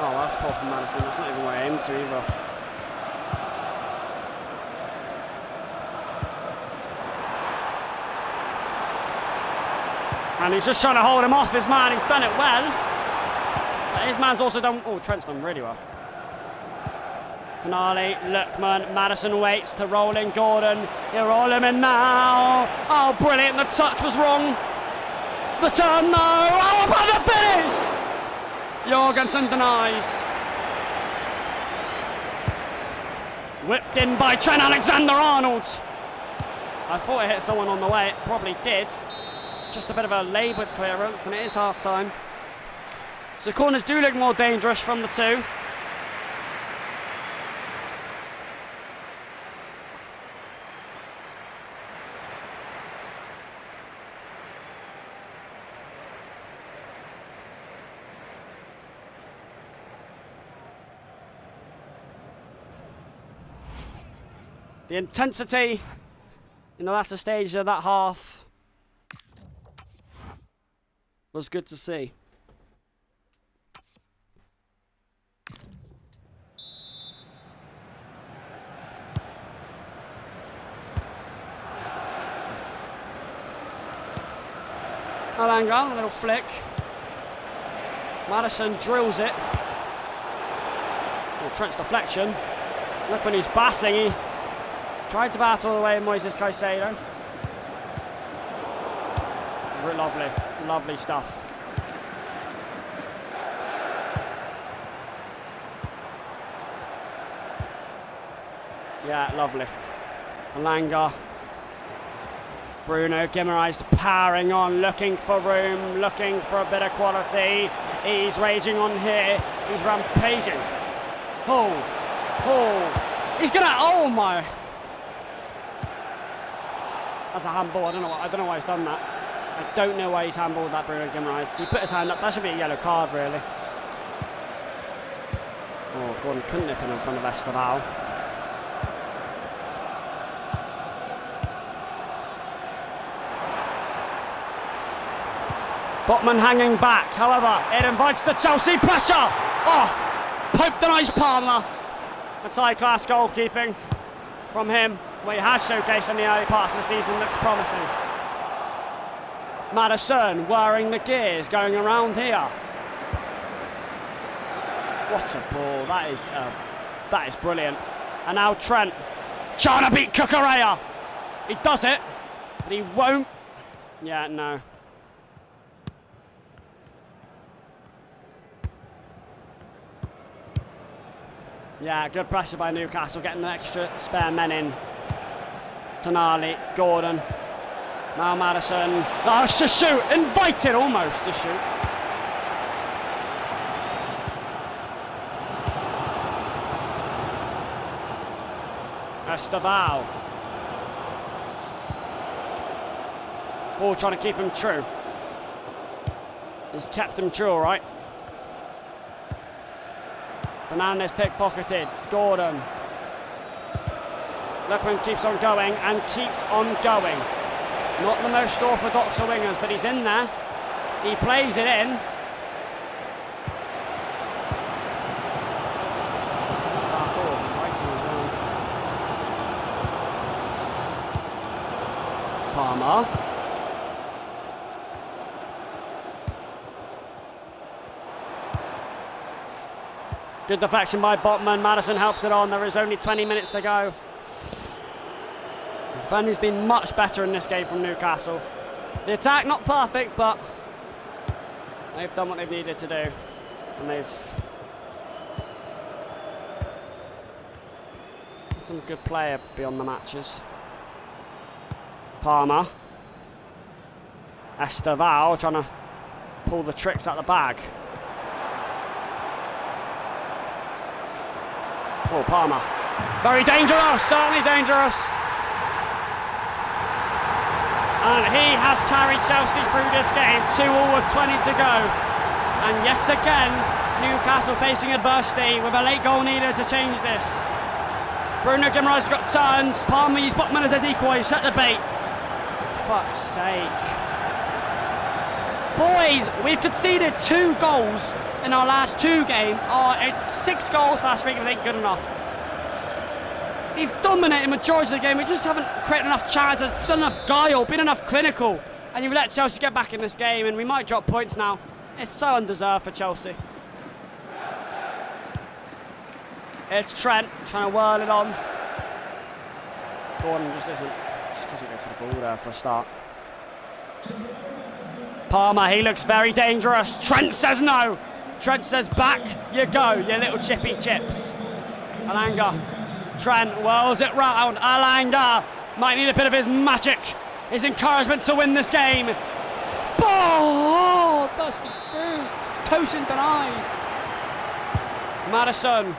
Oh, that's poor from Maddison. That's not even where I aimed to either. And he's just trying to hold him off his man. He's done it well. But his man's also done... Oh, Trent's done really well. Tonali, Lookman, Maddison waits to roll in Gordon. He'll roll him in now. Oh, brilliant. The touch was wrong. The turn, no. Oh, about the finish. Jorgensen denies. Whipped in by Trent Alexander-Arnold. I thought it hit someone on the way. It probably did. Just a bit of a laboured clearance, and it is half-time. So corners do look more dangerous from the two. The intensity in the latter stage of that half was good to see. Elanga, a little flick. Maddison drills it. Oh, Trent's deflection. Look when he's battling. He tried to battle away Moises Caicedo. Lovely, lovely stuff. Yeah, lovely. Alanga. Bruno Guimaraes powering on, looking for room, looking for a bit of quality. He's raging on here. He's rampaging. Oh, he's gonna. Oh my! That's a handball. I don't know why he's done that. I don't know why he's handballed that Bruno Guimaraes. He put his hand up. That should be a yellow card, really. Oh, Gordon couldn't nip in front of Esteval. Botman hanging back, however, it invites the Chelsea pressure. Oh, Pope denies Palmer. That's high-class goalkeeping from him, what he has showcased in the early parts of the season, looks promising. Madison wearing the gears, going around here. What a ball, that is brilliant. And now Trent, trying to beat Cucurella. He does it, but he won't. Yeah, no. Yeah, good pressure by Newcastle, getting the extra spare men in. Tonali, Gordon, now Madison. Oh, it's to shoot, invited almost to shoot. Esteval. Ball trying to keep him true. He's kept him true, all right. Fernandez pickpocketed. Gordon. Lookman keeps on going and keeps on going. Not the most orthodox of wingers, but he's in there. He plays it in. Palmer. Good deflection by Botman. Madison helps it on. There is only 20 minutes to go. Defending's been much better in this game from Newcastle. The attack not perfect, but they've done what they've needed to do, and they've had some good play beyond the matches. Palmer. Esteval trying to pull the tricks out of the bag. Oh, Palmer. Very dangerous, certainly dangerous. And he has carried Chelsea through this game, 2-2 with 20 to go. And yet again, Newcastle facing adversity with a late goal needed to change this. Bruno Guimaraes has got turns. Palmer used Botman as a decoy, set the bait. Fuck's sake. Boys, we've conceded 2 goals in our last 2 games. It's 6 goals last week, if it ain't good enough. We've dominated the majority of the game. We just haven't created enough chances, done enough guile, been enough clinical. And you've let Chelsea get back in this game, and we might drop points now. It's so undeserved for Chelsea. It's Trent trying to whirl it on. Gordon just doesn't go to the ball there for a start. Palmer, he looks very dangerous. Trent says no. Trent says back you go, you little chippy chips. Alanga. Trent whirls it round. Alanga might need a bit of his magic, his encouragement to win this game. Ball busted through. Tosin denies. Madison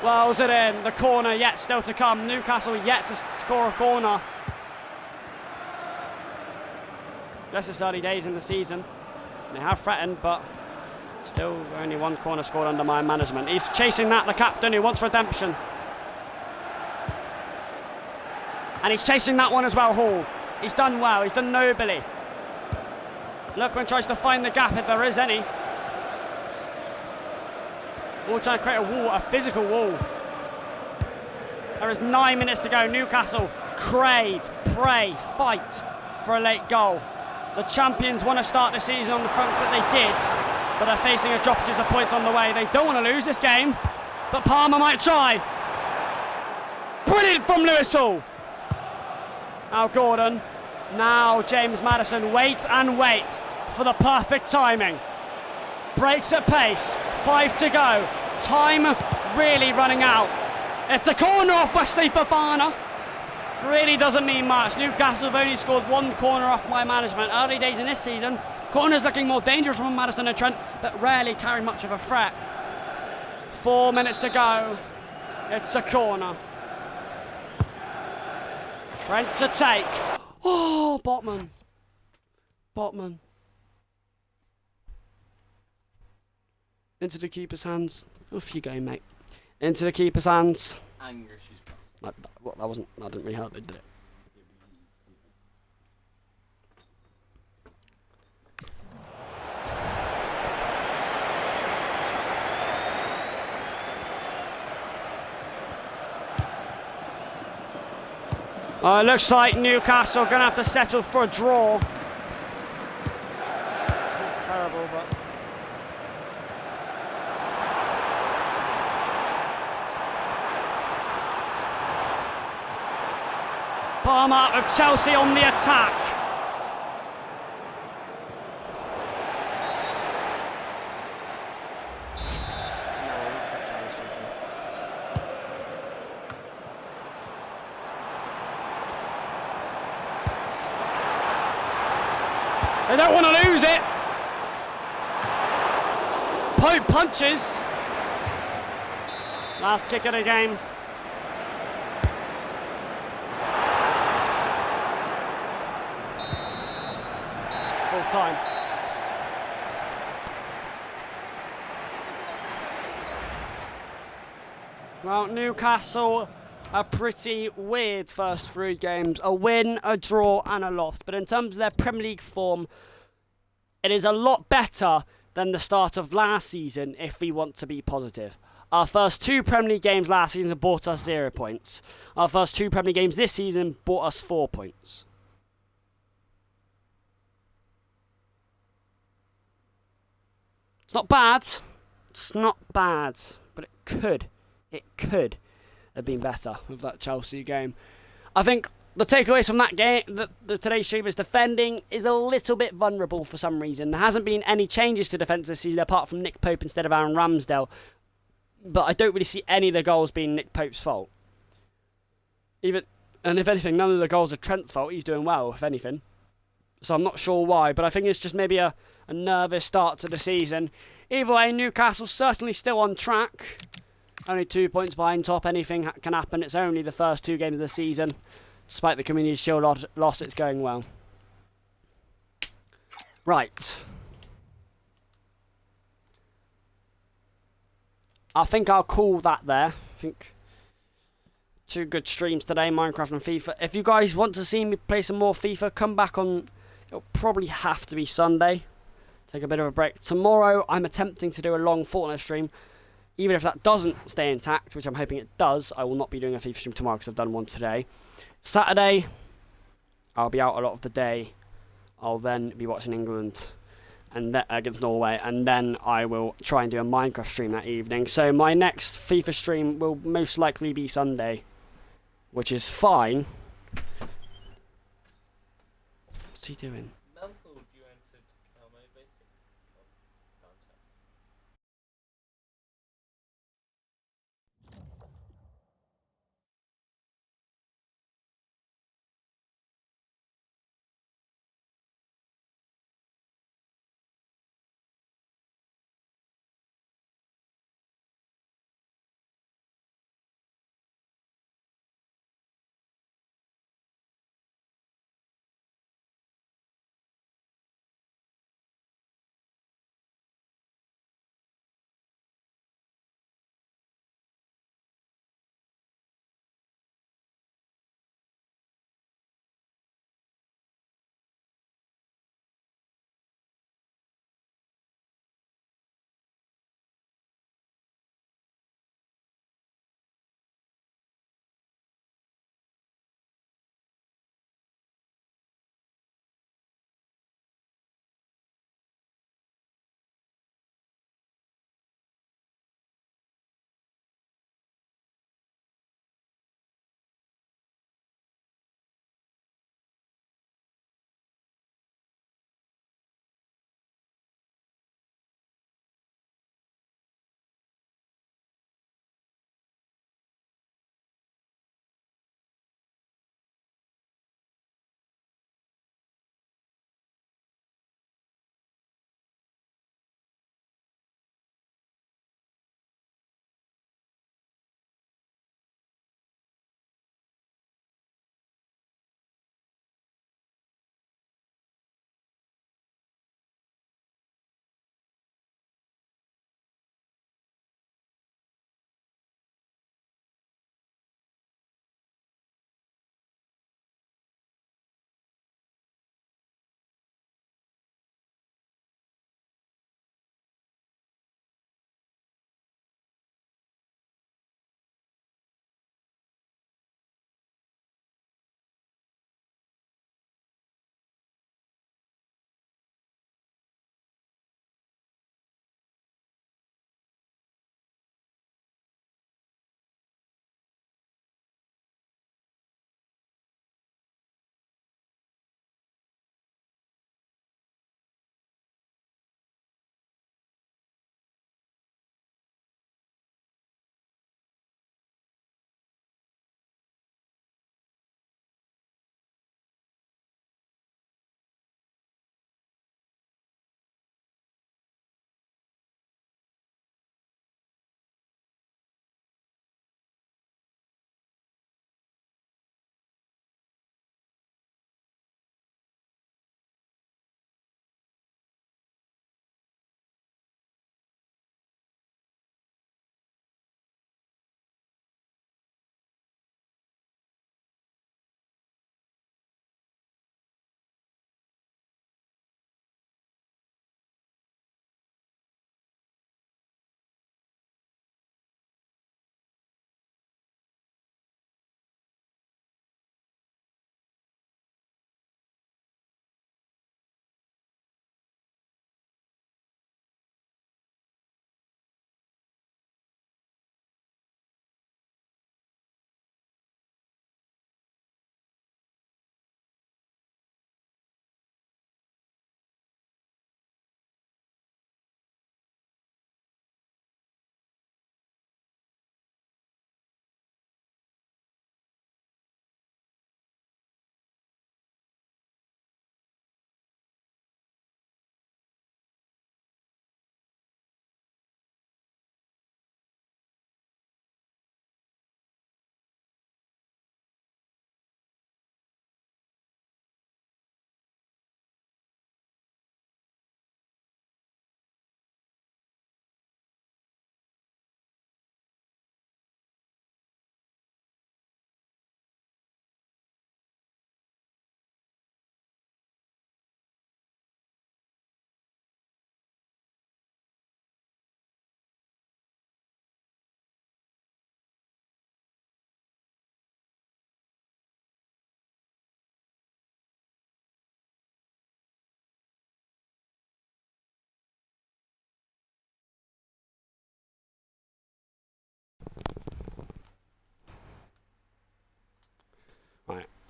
whirls it in. The corner yet still to come. Newcastle yet to score a corner. Yes, it's early days in the season. They have threatened, but still only 1 corner scored under my management. He's chasing that, the captain who wants redemption. And he's chasing that one as well, Hall. He's done well, he's done nobly. Lookman tries to find the gap if there is any. All trying to create a wall, a physical wall. There is 9 minutes to go. Newcastle crave, pray, fight for a late goal. The champions want to start the season on the front foot, they did, but they're facing a droppages of points on the way. They don't want to lose this game, but Palmer might try. Brilliant from Lewis Hall. Now Gordon, Now James Maddison waits and waits for the perfect timing. Breaks at pace. 5 to go. Time really running out. It's a corner off Wesley Fofana. Really doesn't mean much. Newcastle have only scored 1 corner off my management. Early days in this season, corners looking more dangerous from Maddison and Trent, but rarely carry much of a threat. 4 minutes to go. It's a corner. Trent to take. Oh, Botman. Botman. Into the keeper's hands. Off you go, mate. Into the keeper's hands. Anger, she's That wasn't. That didn't really help, did it? Oh, it looks like Newcastle are going to have to settle for a draw. Not terrible, but... Palmer of Chelsea on the attack. They don't want to lose it. Pope punches. Last kick of the game. Full time. Well, Newcastle, a pretty weird first 3 games. A win, a draw and a loss. But in terms of their Premier League form, it is a lot better than the start of last season if we want to be positive. Our first 2 Premier League games last season bought us 0 points. Our first 2 Premier League games this season bought us 4 points. It's not bad. It's not bad. But it could have been better with that Chelsea game. I think the takeaways from that game, the today's stream is defending is a little bit vulnerable for some reason. There hasn't been any changes to defence this season apart from Nick Pope instead of Aaron Ramsdale. But I don't really see any of the goals being Nick Pope's fault. And if anything, none of the goals are Trent's fault. He's doing well, if anything. So I'm not sure why, but I think it's just maybe a nervous start to the season. Either way, Newcastle's certainly still on track. Only 2 points behind top. Anything can happen. It's only the first 2 games of the season. Despite the Community Shield loss, it's going well. Right. I think I'll call that there. I think 2 good streams today, Minecraft and FIFA. If you guys want to see me play some more FIFA, come back on... It'll probably have to be Sunday. Take a bit of a break. Tomorrow, I'm attempting to do a long Fortnite stream. Even if that doesn't stay intact, which I'm hoping it does, I will not be doing a FIFA stream tomorrow because I've done one today. Saturday, I'll be out a lot of the day. I'll then be watching England and against Norway, and then I will try and do a Minecraft stream that evening. So my next FIFA stream will most likely be Sunday, which is fine. What's he doing?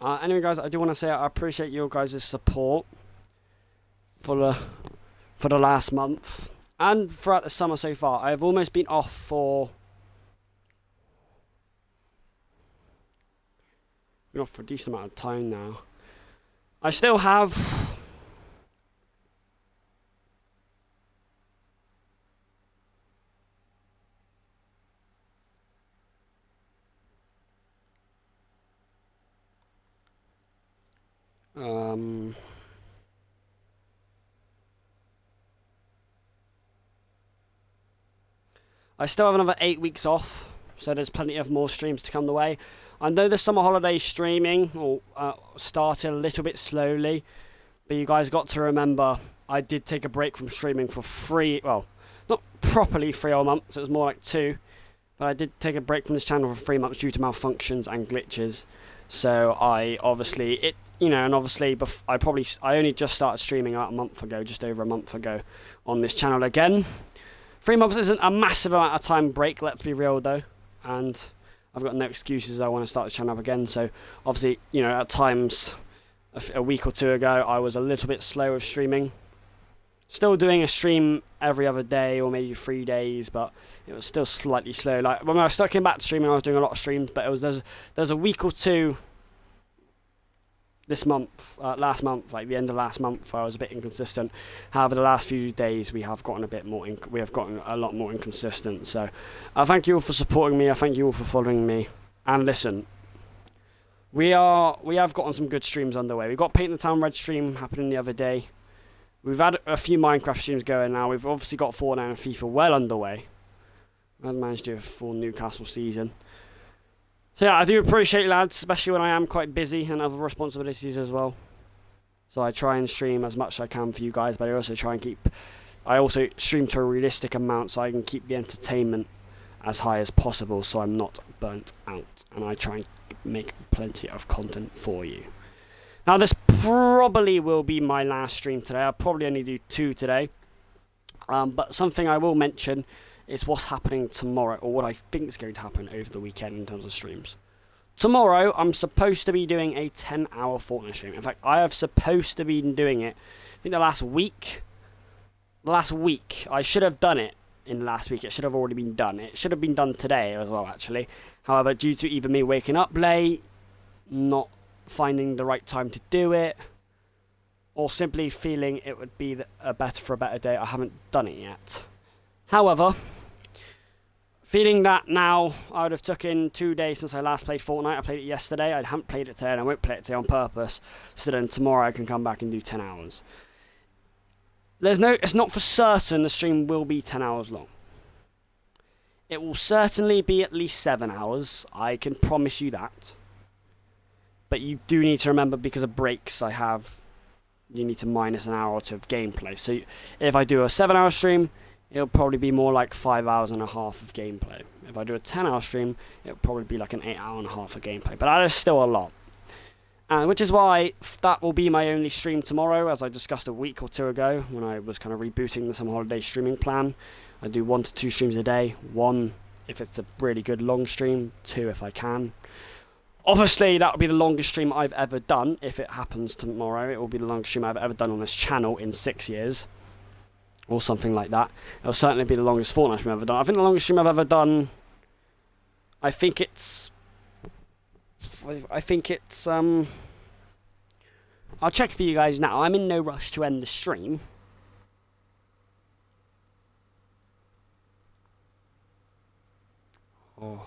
Anyway, guys, I do want to say I appreciate your guys' support for the last month and throughout the summer so far. I've almost been off for a decent amount of time now. I still have I still have another 8 weeks off, so there's plenty of more streams to come the way. I know the summer holiday streaming started a little bit slowly, but you guys got to remember I did take a break from streaming for 3, well, not properly 3 whole months, it was more like 2, but I did take a break from this channel for 3 months due to malfunctions and glitches. So I obviously, I only just started streaming about a month ago, just over a month ago on this channel again. 3 months isn't a massive amount of time break, let's be real though, and I've got no excuses. I want to start the channel up again. So obviously, at times a week or 2 ago I was a little bit slow with streaming, still doing a stream every other day or maybe 3 days, but it was still slightly slow. Like when I started coming back to streaming, I was doing a lot of streams, but there's a week or 2 this month, last month, like the end of last month, where I was a bit inconsistent. However, the last few days we have gotten a lot more inconsistent. So I thank you all for supporting me. I thank you all for following me. And listen, we have gotten some good streams underway. We've got Paint the Town Red stream happening the other day. We've had a few Minecraft streams going now. We've obviously got Fortnite and FIFA well underway. I've managed to do a full Newcastle season. So yeah, I do appreciate it, lads, especially when I am quite busy and other responsibilities as well. So I try and stream as much as I can for you guys, but I also stream to a realistic amount so I can keep the entertainment as high as possible so I'm not burnt out, and I try and make plenty of content for you. Now this probably will be my last stream today. I'll probably only do 2 today. But something I will mention is what's happening tomorrow, or what I think is going to happen over the weekend in terms of streams. Tomorrow, I'm supposed to be doing a 10-hour Fortnite stream. In fact, I have supposed to be doing it, I think the last week. I should have done it in the last week. It should have already been done. It should have been done today as well, actually. However, due to either me waking up late, not finding the right time to do it, or simply feeling it would be for a better day, I haven't done it yet. However, feeling that now I would have taken 2 days since I last played Fortnite. I played it yesterday. I haven't played it today, and I won't play it today on purpose. So then tomorrow I can come back and do 10 hours. It's not for certain the stream will be 10 hours long. It will certainly be at least 7 hours. I can promise you that. But you do need to remember, because of breaks you need to minus an hour or 2 of gameplay. So if I do a 7-hour stream, it'll probably be more like 5 hours and a half of gameplay. If I do a 10-hour stream, it'll probably be like an 8-hour and a half of gameplay. But that is still a lot. And which is why that will be my only stream tomorrow, as I discussed a week or 2 ago when I was kind of rebooting the summer holiday streaming plan. I do 1 to 2 streams a day. 1 if it's a really good long stream, 2 if I can. Obviously, that will be the longest stream I've ever done. If it happens tomorrow, it will be the longest stream I've ever done on this channel in 6 years. Or something like that. It'll certainly be the longest Fortnite stream I've ever done. I think the longest stream I've ever done, I think it's I'll check for you guys now. I'm in no rush to end the stream. Oh.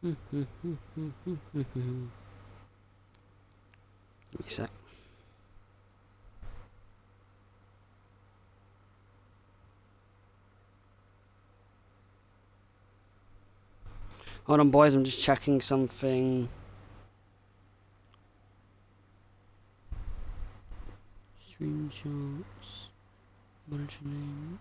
Give me a sec. Hold on, boys, I'm just checking something. Stream shots. Monitor name.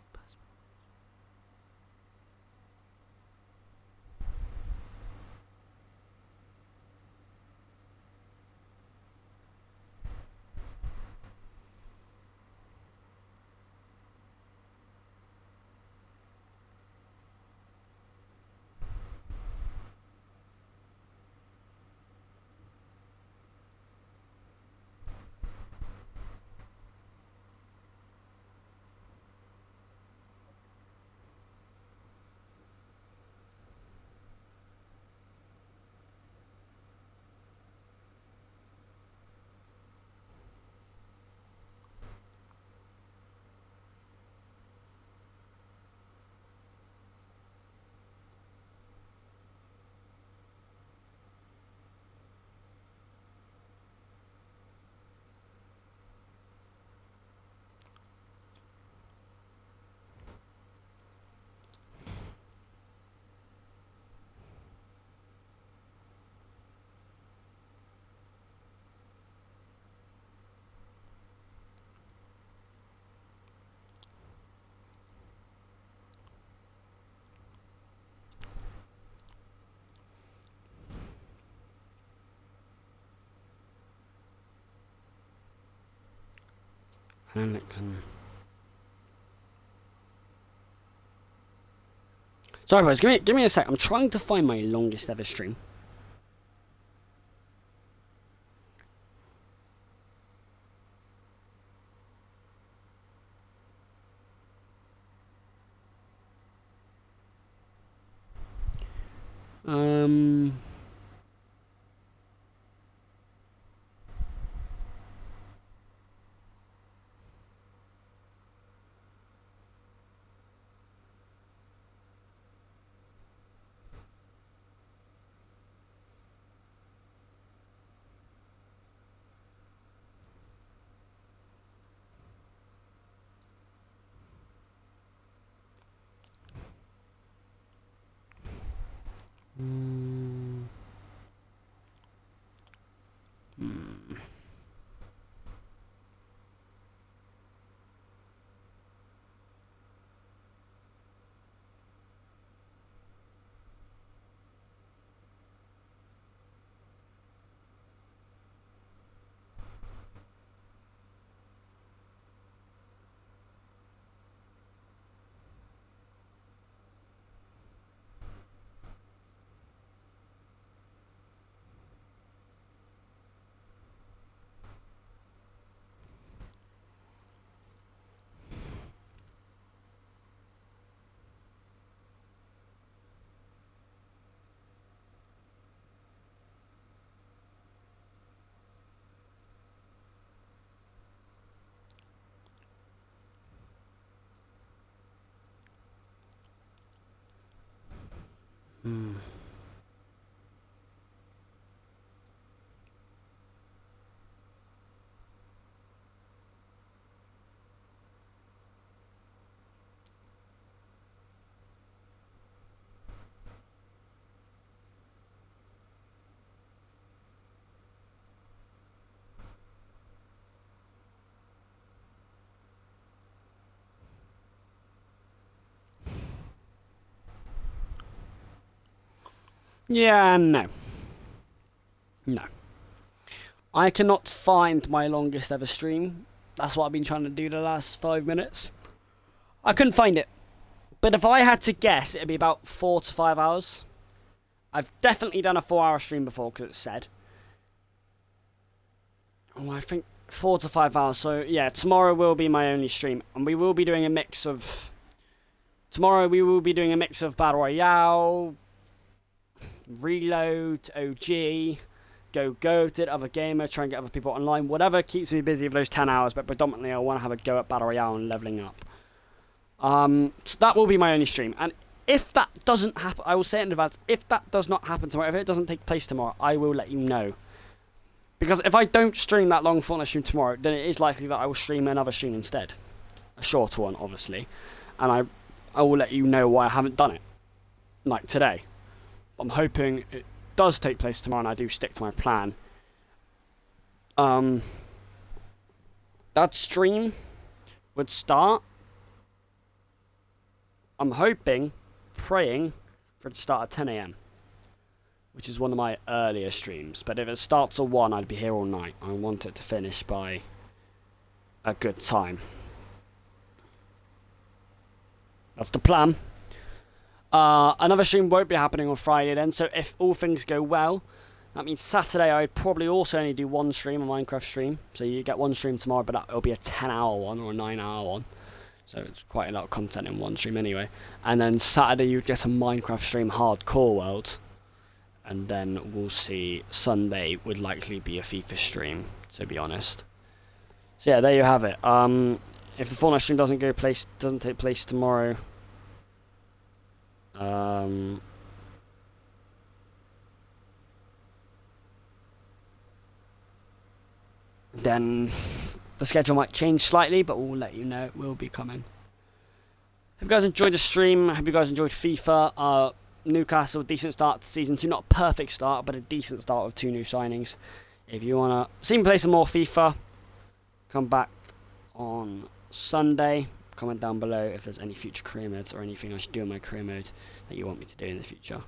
Sorry, boys. Give me a sec. I'm trying to find my longest ever stream. Yeah, no. No. I cannot find my longest ever stream. That's what I've been trying to do the last 5 minutes. I couldn't find it. But if I had to guess, it'd be about 4 to 5 hours. I've definitely done a 4-hour stream before, because it's said. Oh, I think 4 to 5 hours. So, yeah, tomorrow will be my only stream. And we will be doing a mix of... Tomorrow we will be doing a mix of Battle Royale, Reload, OG, go to other gamer, try and get other people online, whatever keeps me busy for those 10 hours, but predominantly I want to have a go at Battle Royale and leveling up. So that will be my only stream, and if that doesn't happen, I will say it in advance, if that does not happen tomorrow, if it doesn't take place tomorrow, I will let you know. Because if I don't stream that long Fortnite stream tomorrow, then it is likely that I will stream another stream instead. A shorter one, obviously. And I will let you know why I haven't done it. Like today. I'm hoping it does take place tomorrow and I do stick to my plan. That stream would start, I'm hoping, praying for it to start at 10 AM, which is one of my earlier streams. But if it starts at 1, I'd be here all night. I want it to finish by a good time. That's the plan. Another stream won't be happening on Friday then, so if all things go well, that means Saturday I'd probably also only do one stream, a Minecraft stream. So you get one stream tomorrow, but it'll be a 10-hour one or a 9-hour one. So it's quite a lot of content in one stream anyway. And then Saturday you'd get a Minecraft stream, Hardcore World. And then we'll see, Sunday would likely be a FIFA stream, to be honest. So yeah, there you have it. If the Fortnite stream doesn't take place tomorrow, then the schedule might change slightly, but we'll let you know. It will be coming. Hope you guys enjoyed the stream. Hope you guys enjoyed FIFA. Newcastle, decent start to Season 2. Not a perfect start, but a decent start with 2 new signings. If you want to see me play some more FIFA, come back on Sunday. Comment down below if there's any future career modes or anything I should do in my career mode that you want me to do in the future.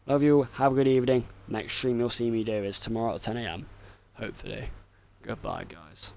Love you. Have a good evening. Next stream you'll see me do is tomorrow at 10 AM. Hopefully. Goodbye, guys.